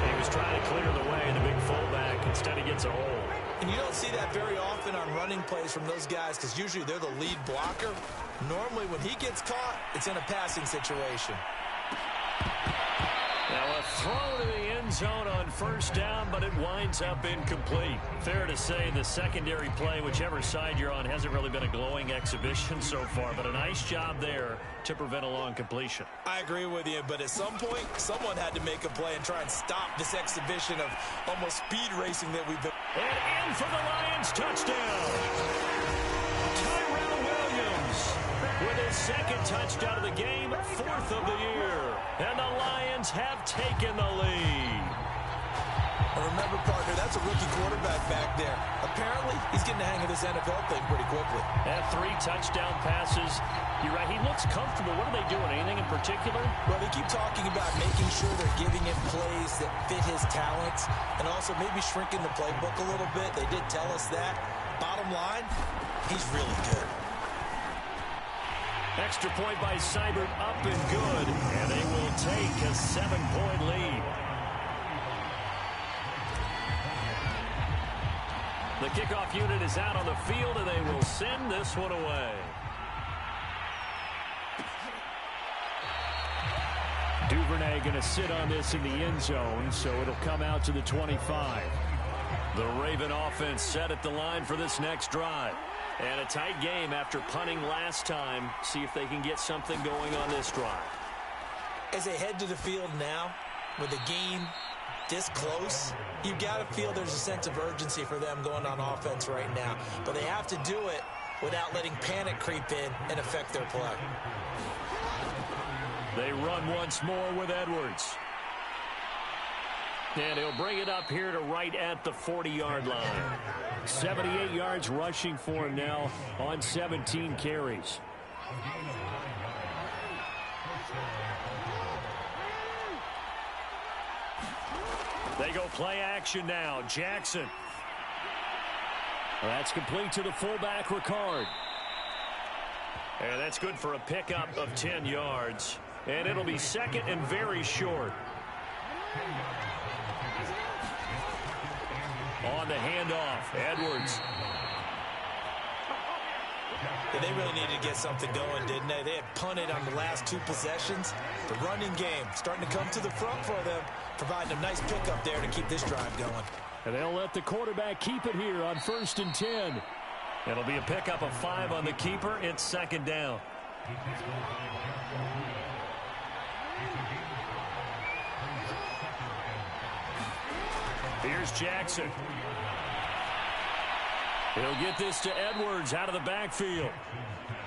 He was trying to clear the way, the big fullback. Instead, he gets a hole. And you don't see that very often on running plays from those guys because usually they're the lead blocker. Normally when he gets caught, it's in a passing situation. Now a throw to the end zone on first down, but it winds up incomplete. Fair to say the secondary play, whichever side you're on, hasn't really been a glowing exhibition so far, but a nice job there to prevent a long completion. I agree with you, but at some point, someone had to make a play and try and stop this exhibition of almost speed racing that we've been. And in for the Lions, touchdown. Tyrell Williams with his second touchdown of the game, 4th of the year. And the Lions have taken the lead. Remember, partner, that's a rookie quarterback back there. Apparently, he's getting the hang of this NFL thing pretty quickly. And 3 touchdown passes. You're right, he looks comfortable. What are they doing? Anything in particular? Well, they keep talking about making sure they're giving him plays that fit his talents and also maybe shrinking the playbook a little bit. They did tell us that. Bottom line, he's really good. Extra point by Seibert, up and good. And they will take a 7-point lead. The kickoff unit is out on the field, and they will send this one away. Duvernay going to sit on this in the end zone, so it'll come out to the 25. The Raven offense set at the line for this next drive. And a tight game after punting last time. See if they can get something going on this drive. As they head to the field now, with the game this close, you've got to feel there's a sense of urgency for them going on offense right now. But they have to do it without letting panic creep in and affect their play. They run once more with Edwards. And he'll bring it up here to right at the 40-yard line. 78 yards rushing for him now on 17 carries. They go play action now. Jackson. That's complete to the fullback, Ricard. And that's good for a pickup of 10 yards. And it'll be second and very short. On the handoff, Edwards. Yeah, they really needed to get something going, didn't they? They had punted on the last 2 possessions. The running game starting to come to the front for them, providing a nice pickup there to keep this drive going. And they'll let the quarterback keep it here on 1st and 10. It'll be a pickup of 5 on the keeper. It's second down. Here's Jackson. He'll get this to Edwards out of the backfield.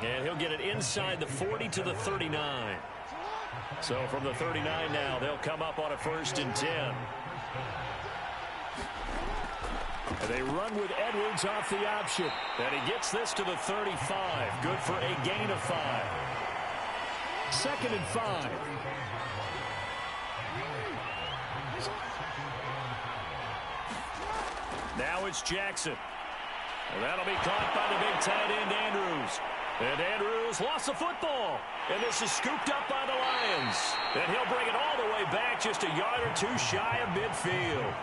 And he'll get it inside the 40 to the 39. So from the 39 now, they'll come up on a 1st and 10. And they run with Edwards off the option. And he gets this to the 35. Good for a gain of 5. 2nd and 5. Now it's Jackson. And that'll be caught by the big tight end, Andrews. And Andrews lost the football. And this is scooped up by the Lions. And he'll bring it all the way back just a yard or 2 shy of midfield.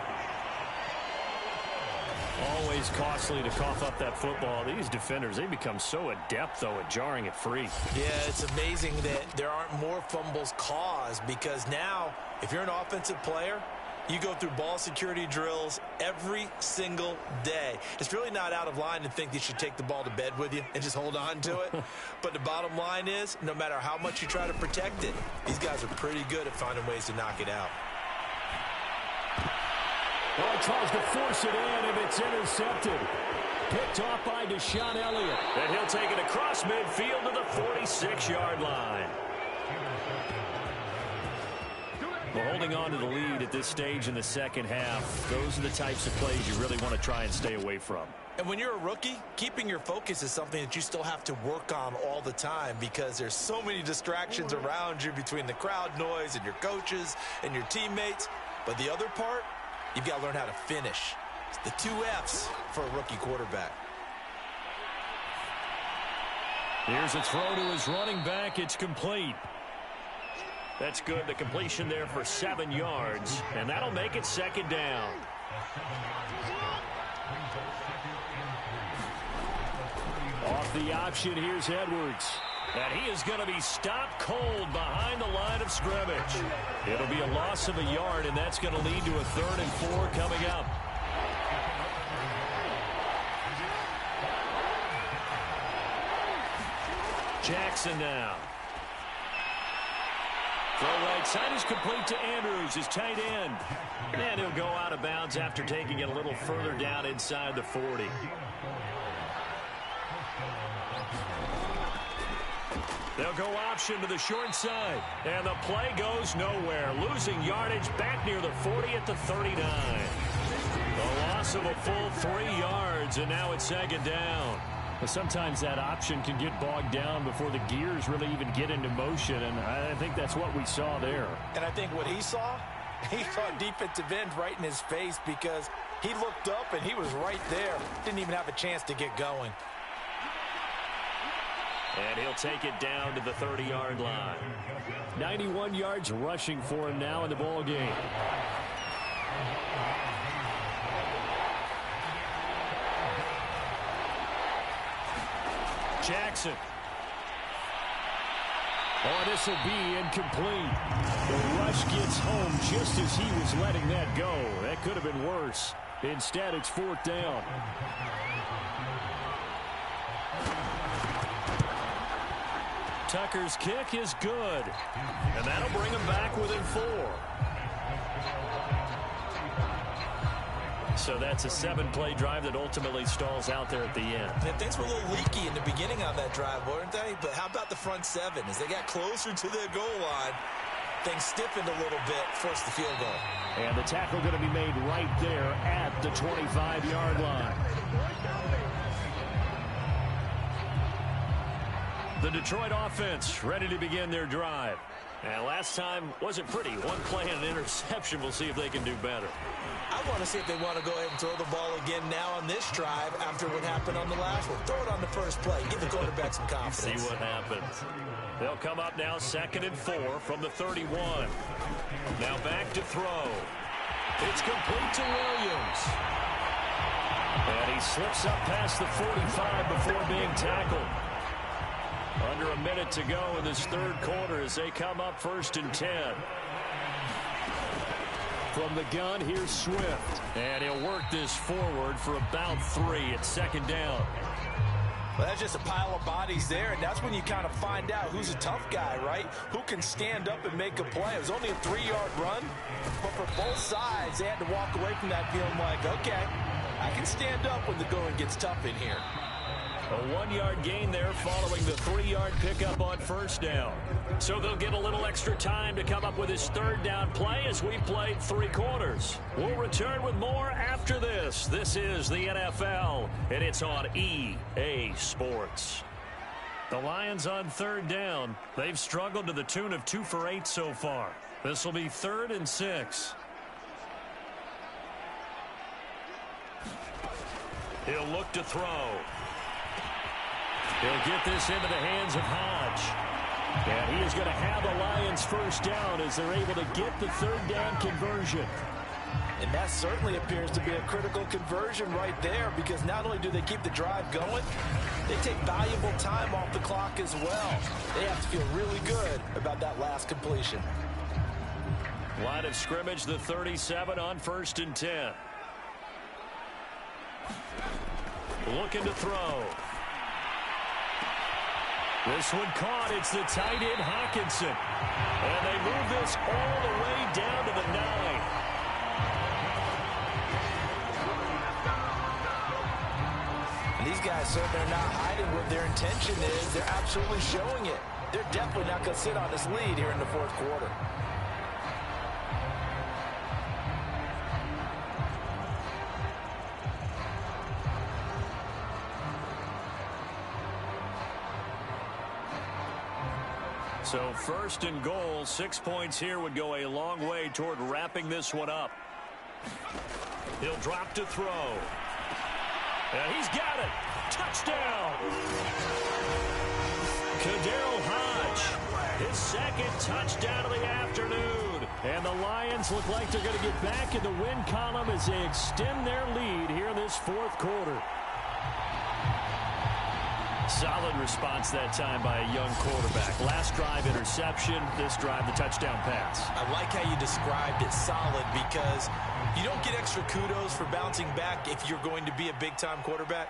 Always costly to cough up that football. These defenders, they become so adept, though, at jarring it free. Yeah, it's amazing that there aren't more fumbles caused because now, if you're an offensive player, you go through ball security drills every single day. It's really not out of line to think you should take the ball to bed with you and just hold on to it. But the bottom line is, no matter how much you try to protect it, these guys are pretty good at finding ways to knock it out. Well, he tries to force it in, and it's intercepted. Picked off by Deshaun Elliott. And he'll take it across midfield to the 46-yard line. Well, holding on to the lead at this stage in the second half, those are the types of plays you really want to try and stay away from. And when you're a rookie, keeping your focus is something that you still have to work on all the time because there's so many distractions around you between the crowd noise and your coaches and your teammates. But the other part, you've got to learn how to finish. It's the 2 F's for a rookie quarterback. Here's a throw to his running back. It's complete. That's good. The completion there for 7 yards, and that'll make it second down. Off the option, here's Edwards. And he is going to be stopped cold behind the line of scrimmage. It'll be a loss of a yard, and that's going to lead to a 3rd and 4 coming up. Jackson now. Throw right side is complete to Andrews, his tight end. And he'll go out of bounds after taking it a little further down inside the 40. They'll go option to the short side. And the play goes nowhere. Losing yardage back near the 40 at the 39. A loss of a full 3 yards, and now it's 2nd down. But sometimes that option can get bogged down before the gears really even get into motion, and I think that's what we saw there. And I think what he saw defensive end right in his face, because he looked up and he was right there. Didn't even have a chance to get going. And he'll take it down to the 30-yard line. 91 yards rushing for him now in the ball game. Jackson. Oh, this will be incomplete. The rush gets home just as he was letting that go. That could have been worse. Instead, it's 4th down. Tucker's kick is good. And that'll bring him back within 4. So that's a 7-play drive that ultimately stalls out there at the end. And things were a little leaky in the beginning on that drive, weren't they? But how about the front 7? As they got closer to their goal line, things stiffened a little bit, forced the field goal. And the tackle going to be made right there at the 25-yard line. The Detroit offense ready to begin their drive. And last time wasn't pretty. 1 play and an interception. We'll see if they can do better. I want to see if they want to go ahead and throw the ball again now on this drive after what happened on the last one. Throw it on the first play. Give the quarterback some confidence. See what happens. They'll come up now 2nd and 4 from the 31. Now back to throw. It's complete to Williams. And he slips up past the 45 before being tackled. Under a minute to go in this 3rd quarter as they come up 1st and 10. From the gun, here's Swift. And he'll work this forward for about 3 at 2nd down. Well, that's just a pile of bodies there, and that's when you kind of find out who's a tough guy, right? Who can stand up and make a play. It was only a 3-yard run, but for both sides, they had to walk away from that feeling like, okay, I can stand up when the going gets tough in here. A 1-yard gain there following the 3-yard pickup on 1st down. So they'll get a little extra time to come up with his 3rd down play as we played 3 quarters. We'll return with more after this. This is the NFL, and it's on EA Sports. The Lions on 3rd down. They've struggled to the tune of 2 for 8 so far. This will be 3rd and 6. He'll look to throw. He'll get this into the hands of Hodge. And he is going to have the Lions 1st down as they're able to get the 3rd down conversion. And that certainly appears to be a critical conversion right there, because not only do they keep the drive going, they take valuable time off the clock as well. They have to feel really good about that last completion. Line of scrimmage, the 37 on 1st and 10. Looking to throw. This one caught. It's the tight end, Hockenson. And they move this all the way down to the 9. And these guys certainly are not hiding what their intention is. They're absolutely showing it. They're definitely not going to sit on this lead here in the 4th quarter. So 1st and goal, 6 points here would go a long way toward wrapping this one up. He'll drop to throw. And he's got it. Touchdown. KhaDarel Hodge, his 2nd touchdown of the afternoon. And the Lions look like they're going to get back in the win column as they extend their lead here in this 4th quarter. Solid response that time by a young quarterback. Last drive, interception. This drive, the touchdown pass. I like how you described it, solid, because you don't get extra kudos for bouncing back if you're going to be a big-time quarterback.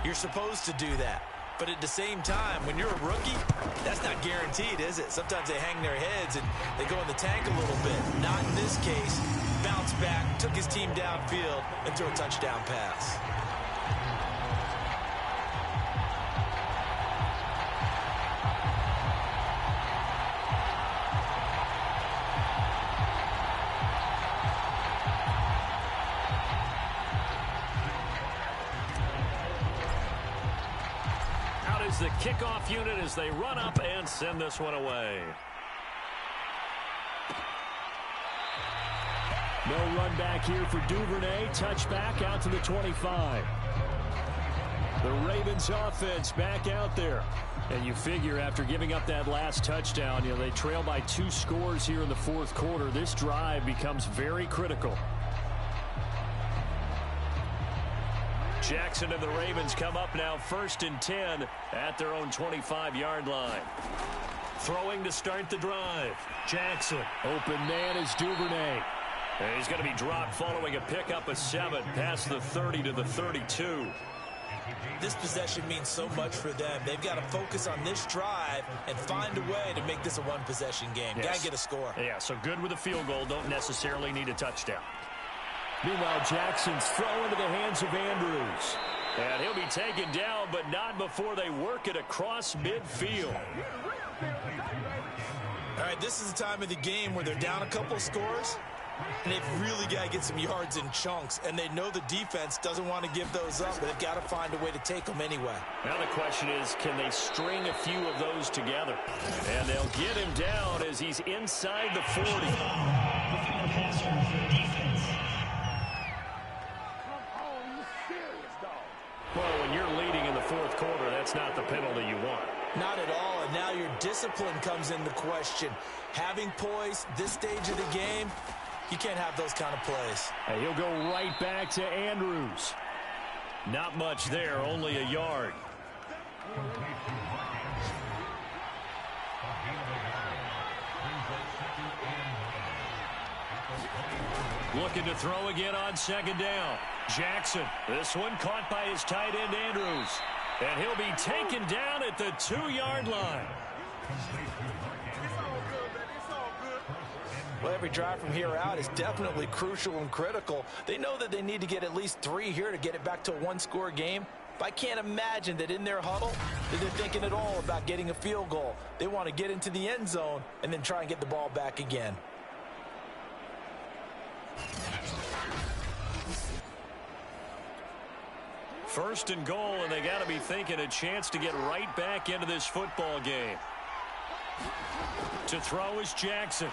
You're supposed to do that. But at the same time, when you're a rookie, that's not guaranteed, is it? Sometimes they hang their heads and they go in the tank a little bit. Not in this case. Bounced back, took his team downfield, and threw a touchdown pass. The kickoff unit as they run up and send this one away. No run back here for Duvernay. Touchback out to the 25. The Ravens offense back out there. And you figure after giving up that last touchdown, they trail by 2 scores here in the fourth quarter. This drive becomes very critical. Jackson and the Ravens come up now 1st and 10 at their own 25-yard line. Throwing to start the drive. Jackson. Open man is Duvernay. And he's going to be dropped following a pickup of 7 past the 30 to the 32. This possession means so much for them. They've got to focus on this drive and find a way to make this a one-possession game. Yes. Got to get a score. Yeah, so good with a field goal. Don't necessarily need a touchdown. Meanwhile, Jackson's throw into the hands of Andrews. And he'll be taken down, but not before they work it across midfield. All right, this is the time of the game where they're down a couple of scores, and they've really got to get some yards in chunks, and they know the defense doesn't want to give those up, but they've got to find a way to take them anyway. Now the question is, can they string a few of those together? And they'll get him down as he's inside the 40. Well, when you're leading in the fourth quarter, that's not the penalty you want. Not at all, and now your discipline comes into question. Having poise this stage of the game, you can't have those kind of plays. And he'll go right back to Andrews. Not much there, only a yard. Looking to throw again on 2nd down. Jackson, this one caught by his tight end Andrews. And he'll be taken down at the 2-yard line. Well, every drive from here out is definitely crucial and critical. They know that they need to get at least 3 here to get it back to a one-score game. But I can't imagine that in their huddle that they're thinking at all about getting a field goal. They want to get into the end zone and then try and get the ball back again. First and goal, and they got to be thinking a chance to get right back into this football game. To throw is Jackson.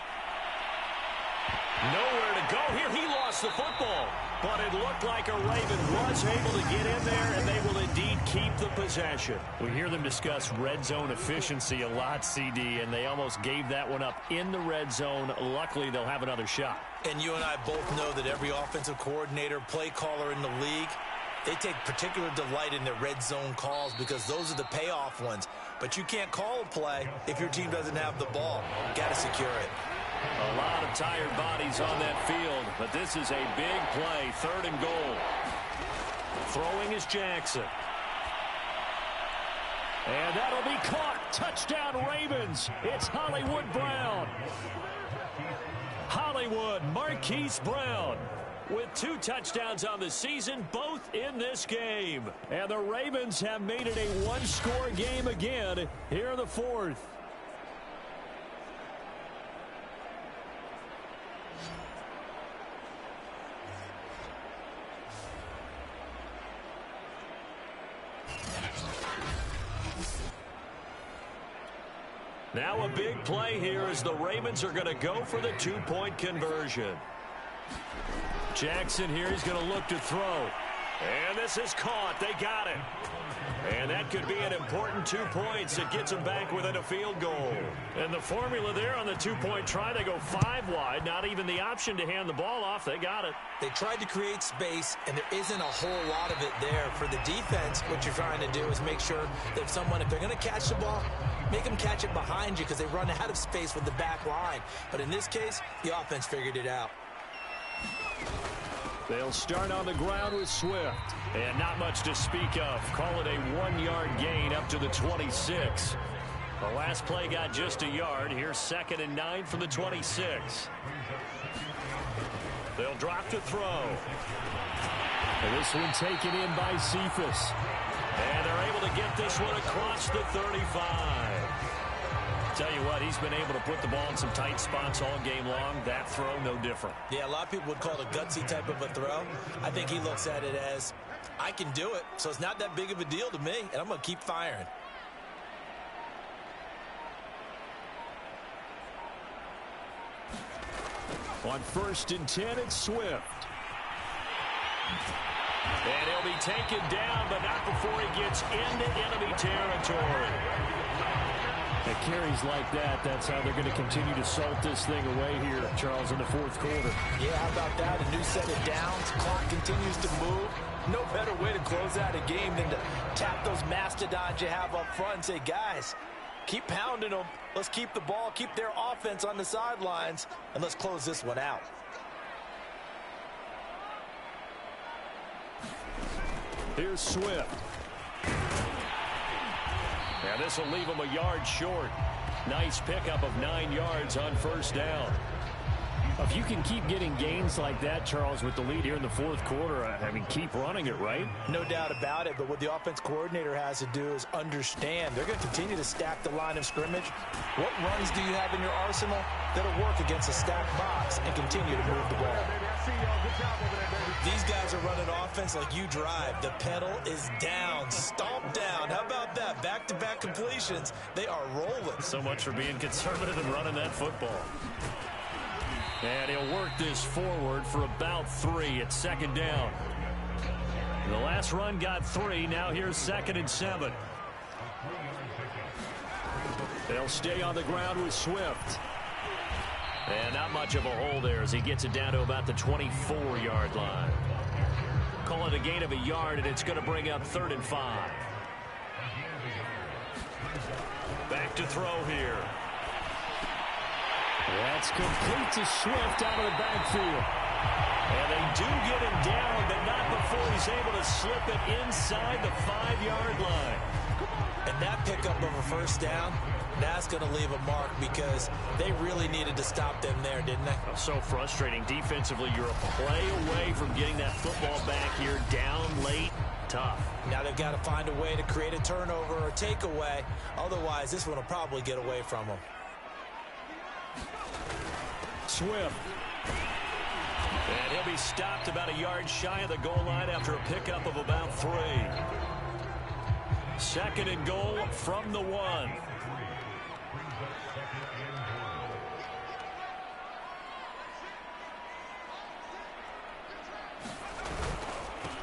Nowhere to go here. He lost the football. But it looked like a Raven was able to get in there, and they will indeed keep the possession. We hear them discuss red zone efficiency a lot, CD, and they almost gave that one up in the red zone. Luckily, they'll have another shot. And you and I both know that every offensive coordinator, play caller in the league, they take particular delight in their red zone calls because those are the payoff ones. But you can't call a play if your team doesn't have the ball. Got to secure it. A lot of tired bodies on that field, but this is a big play, 3rd and goal. Throwing is Jackson. And that'll be caught. Touchdown Ravens. It's Hollywood Brown. Hollywood, Marquise Brown, with 2 touchdowns on the season, both in this game. And the Ravens have made it a one-score game again here in the 4th. Now a big play here as the Ravens are going to go for the 2-point conversion. Jackson here is going to look to throw. And this is caught. They got it. And that could be an important 2 points. It gets them back within a field goal. And the formula there on the two-point try, they go 5 wide. Not even the option to hand the ball off. They got it. They tried to create space, and there isn't a whole lot of it there. For the defense, what you're trying to do is make sure that if they're going to catch the ball, make them catch it behind you because they run out of space with the back line. But in this case, the offense figured it out. They'll start on the ground with Swift. And not much to speak of. Call it a 1-yard gain up to the 26. The last play got just a yard. Here's 2nd and 9 from the 26. They'll drop to throw. And this one taken in by Cephas. And they're able to get this one across the 35. Tell you what, he's been able to put the ball in some tight spots all game long. That throw, no different. Yeah, a lot of people would call it a gutsy type of a throw. I think he looks at it as, I can do it, so it's not that big of a deal to me, and I'm going to keep firing. On 1st and 10, it's Swift. And he'll be taken down, but not before he gets into enemy territory. At carries like that, that's how they're going to continue to salt this thing away here, Charles, in the 4th quarter. Yeah, how about that? A new set of downs. Clock continues to move. No better way to close out a game than to tap those mastodons you have up front and say, guys, keep pounding them. Let's keep the ball, keep their offense on the sidelines, and let's close this one out. Here's Swift. Now this will leave him a yard short. Nice pickup of 9 yards on 1st down. If you can keep getting gains like that, Charles, with the lead here in the 4th quarter, I mean, keep running it, right? No doubt about it, but what the offense coordinator has to do is understand they're going to continue to stack the line of scrimmage. What runs do you have in your arsenal that'll work against a stacked box and continue to move the ball? These guys are running offense like you drive. The pedal is down, stomp down. How about that? Back-to-back completions. They are rolling. So much for being conservative and running that football. And he'll work this forward for about 3 at 2nd down. The last run got 3. Now here's 2nd and 7. They'll stay on the ground with Swift. And not much of a hole there as he gets it down to about the 24-yard line. Call it a gain of a yard, and it's going to bring up 3rd and 5. Back to throw here. That's complete to Swift out of the backfield. And they do get him down, but not before he's able to slip it inside the 5-yard line. And that pickup of a 1st down, that's going to leave a mark because they really needed to stop them there, didn't they? So frustrating. Defensively, you're a play away from getting that football back here down late. Tough. Now they've got to find a way to create a turnover or a takeaway. Otherwise, this one will probably get away from them. Swift. And he'll be stopped about a yard shy of the goal line after a pickup of about 3. 2nd and goal from the 1.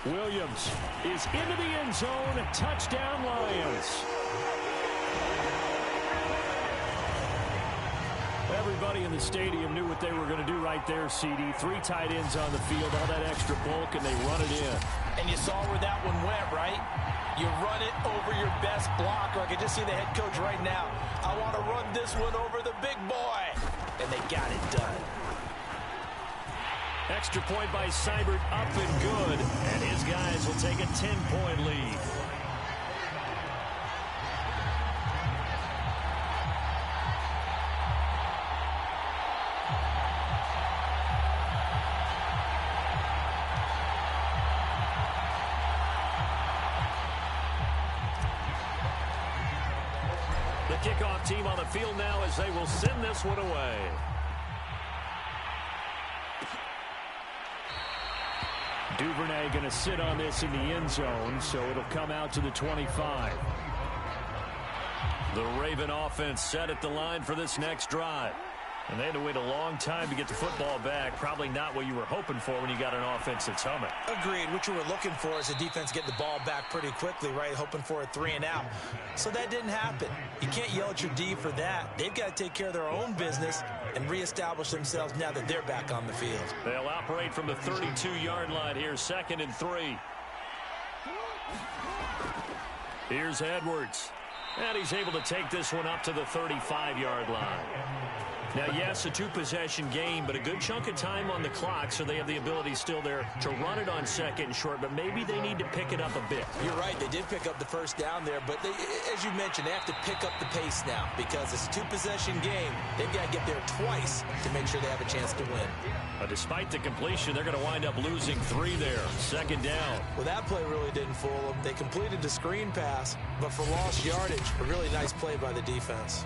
Williams is into the end zone. Touchdown, Lions. Everybody in the stadium knew what they were going to do right there, CD. 3 tight ends on the field, all that extra bulk, and they run it in. And you saw where that one went, right? You run it over your best blocker. I can just see the head coach right now. I want to run this one over the big boy. And they got it done. Extra point by Seibert, up and good. And his guys will take a 10-point lead. The kickoff team on the field now as they will send this one away. Duvernay going to sit on this in the end zone, so it'll come out to the 25. The Raven offense set at the line for this next drive. And they had to wait a long time to get the football back. Probably not what you were hoping for when you got an offense that's humming. Agreed. What you were looking for is the defense getting the ball back pretty quickly, right? Hoping for a 3 and out. So that didn't happen. You can't yell at your D for that. They've got to take care of their own business and reestablish themselves now that they're back on the field. They'll operate from the 32-yard line here, 2nd and 3. Here's Edwards. And he's able to take this one up to the 35-yard line. Now, yes, a 2-possession game, but a good chunk of time on the clock, so they have the ability still there to run it on 2nd and short, but maybe they need to pick it up a bit. You're right. They did pick up the first down there, but they, as you mentioned, they have to pick up the pace now because it's a 2-possession game. They've got to get there twice to make sure they have a chance to win. But despite the completion, they're going to wind up losing 3 there. 2nd down. Well, that play really didn't fool them. They completed the screen pass, but for lost yardage, a really nice play by the defense.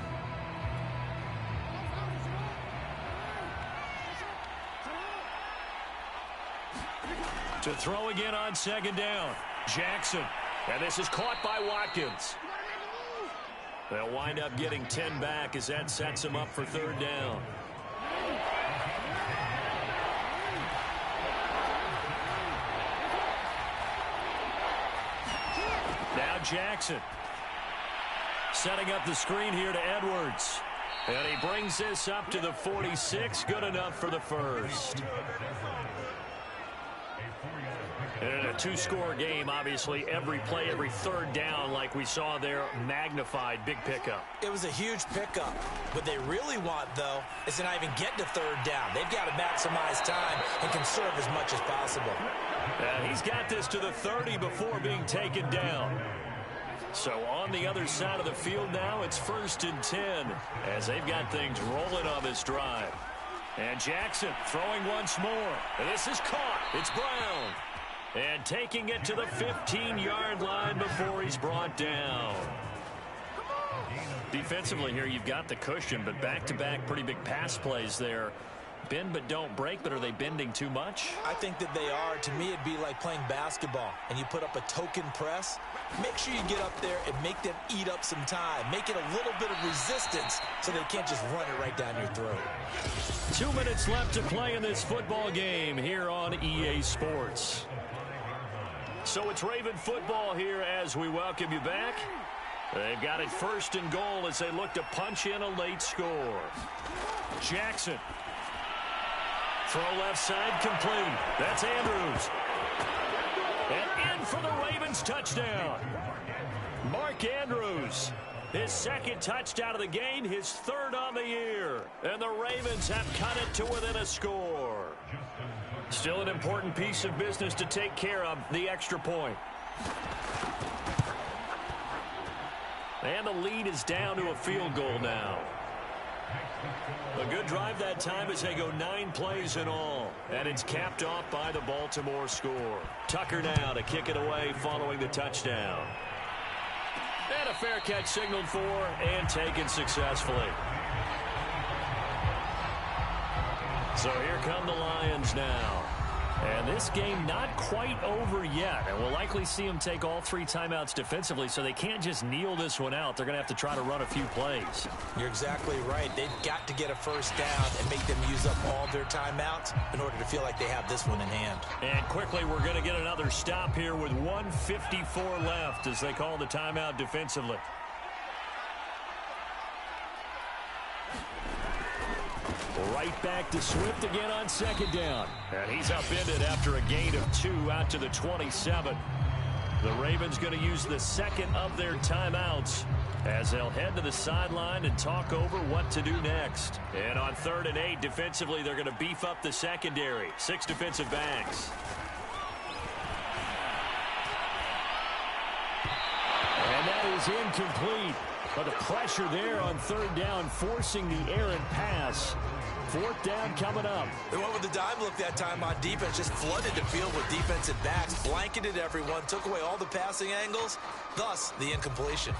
To throw again on 2nd down. Jackson. And this is caught by Watkins. They'll wind up getting 10 back as that sets them up for 3rd down. Now Jackson. Setting up the screen here to Edwards. And he brings this up to the 46. Good enough for the first. In a 2-score game, obviously, every play, every 3rd down, like we saw there, magnified. Big pickup. It was a huge pickup. What they really want, though, is to not even get to 3rd down. They've got to maximize time and conserve as much as possible. And he's got this to the 30 before being taken down. So on the other side of the field now, it's 1st and 10 as they've got things rolling on this drive. And Jackson throwing once more. And this is caught. It's Brown. And taking it to the 15-yard line before he's brought down. Defensively here, you've got the cushion, but back-to-back pretty big pass plays there. Bend but don't break, but are they bending too much? I think that they are. To me, it'd be like playing basketball, and you put up a token press. Make sure you get up there and make them eat up some time. Make it a little bit of resistance so they can't just run it right down your throat. 2 minutes left to play in this football game here on EA Sports. So it's Raven football here as we welcome you back. They've got it 1st and goal as they look to punch in a late score. Jackson. Throw left side complete. That's Andrews. And in for the Ravens touchdown. Mark Andrews. His 2nd touchdown of the game, his 3rd on the year. And the Ravens have cut it to within a score. Still an important piece of business to take care of, the extra point. And the lead is down to a field goal now. A good drive that time as they go 9 plays in all. And it's capped off by the Baltimore score. Tucker now to kick it away following the touchdown. And a fair catch signaled for and taken successfully. So here come the Lions now. And this game not quite over yet. And we'll likely see them take all 3 timeouts defensively, so they can't just kneel this one out. They're going to have to try to run a few plays. You're exactly right. They've got to get a 1st down and make them use up all their timeouts in order to feel like they have this one in hand. And quickly, we're going to get another stop here with 1:54 left as they call the timeout defensively. Right back to Swift again on 2nd down. And he's upended after a gain of 2 out to the 27. The Ravens going to use the 2nd of their timeouts as they'll head to the sideline and talk over what to do next. And on 3rd and 8, defensively, they're going to beef up the secondary. 6 defensive backs. And that is incomplete. But the pressure there on 3rd down, forcing the errant pass. 4th down coming up. They went with the dime look that time on defense, just flooded the field with defensive backs, blanketed everyone, took away all the passing angles, thus the incompletion.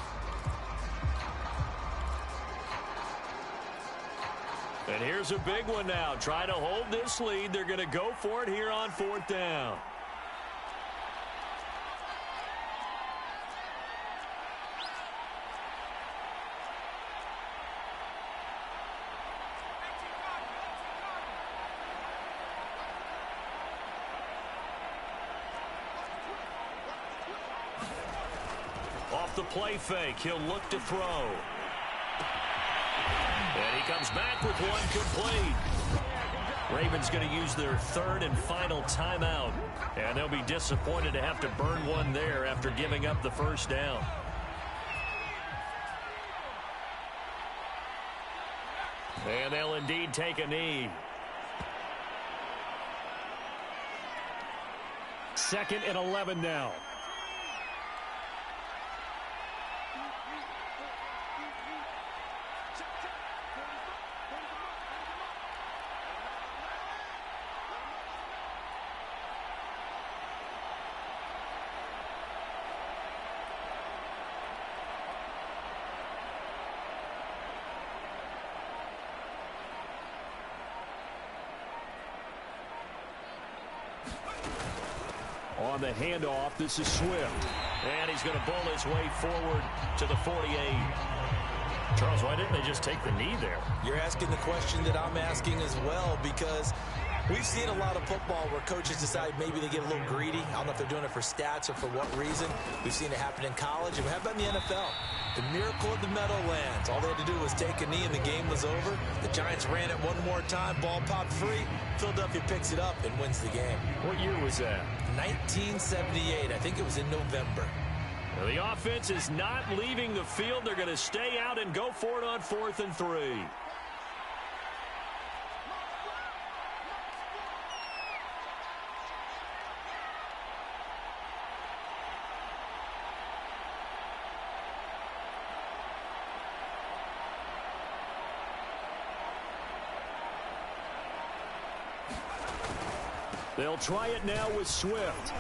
And here's a big one now. Try to hold this lead. They're going to go for it here on 4th down. off the play fake. He'll look to throw. And he comes back with one complete. Ravens going to use their third and final timeout. And they'll be disappointed to have to burn one there after giving up the first down. And they'll indeed take a knee. 2nd and 11 now. On the handoff, this is Swift. And he's going to bull his way forward to the 48. Charles, why didn't they just take the knee there? You're asking the question that I'm asking as well, because we've seen a lot of football where coaches decide maybe they get a little greedy. I don't know if they're doing it for stats or for what reason. We've seen it happen in college. And how about in the NFL? The miracle of the Meadowlands. All they had to do was take a knee and the game was over. The Giants ran it one more time. Ball popped free. Philadelphia picks it up and wins the game. What year was that? 1978. I think it was in November. Well, the offense is not leaving the field. They're going to stay out and go for it on 4th and 3. They'll try it now with Swift.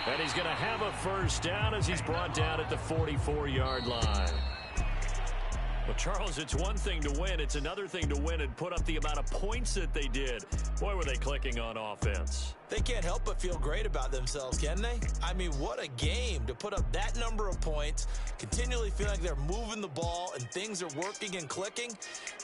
And he's going to have a first down as he's brought down at the 44-yard line. Well, Charles, it's one thing to win. It's another thing to win and put up the amount of points that they did. Boy, were they clicking on offense. They can't help but feel great about themselves, can they? I mean, what a game to put up that number of points, continually feel like they're moving the ball and things are working and clicking.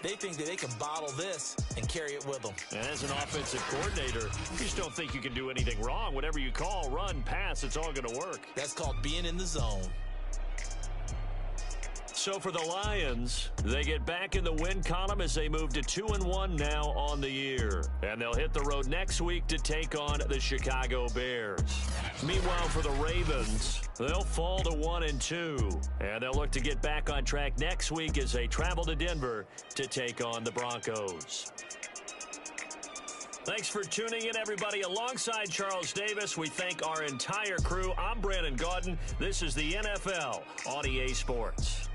They think that they can bottle this and carry it with them. And as an offensive coordinator, you just don't think you can do anything wrong. Whatever you call, run, pass, it's all going to work. That's called being in the zone. So for the Lions, they get back in the win column as they move to 2-1 now on the year. And they'll hit the road next week to take on the Chicago Bears. Meanwhile, for the Ravens, they'll fall to 1-2. And they'll look to get back on track next week as they travel to Denver to take on the Broncos. Thanks for tuning in, everybody. Alongside Charles Davis, we thank our entire crew. I'm Brandon Gaudin. This is the NFL on EA Sports.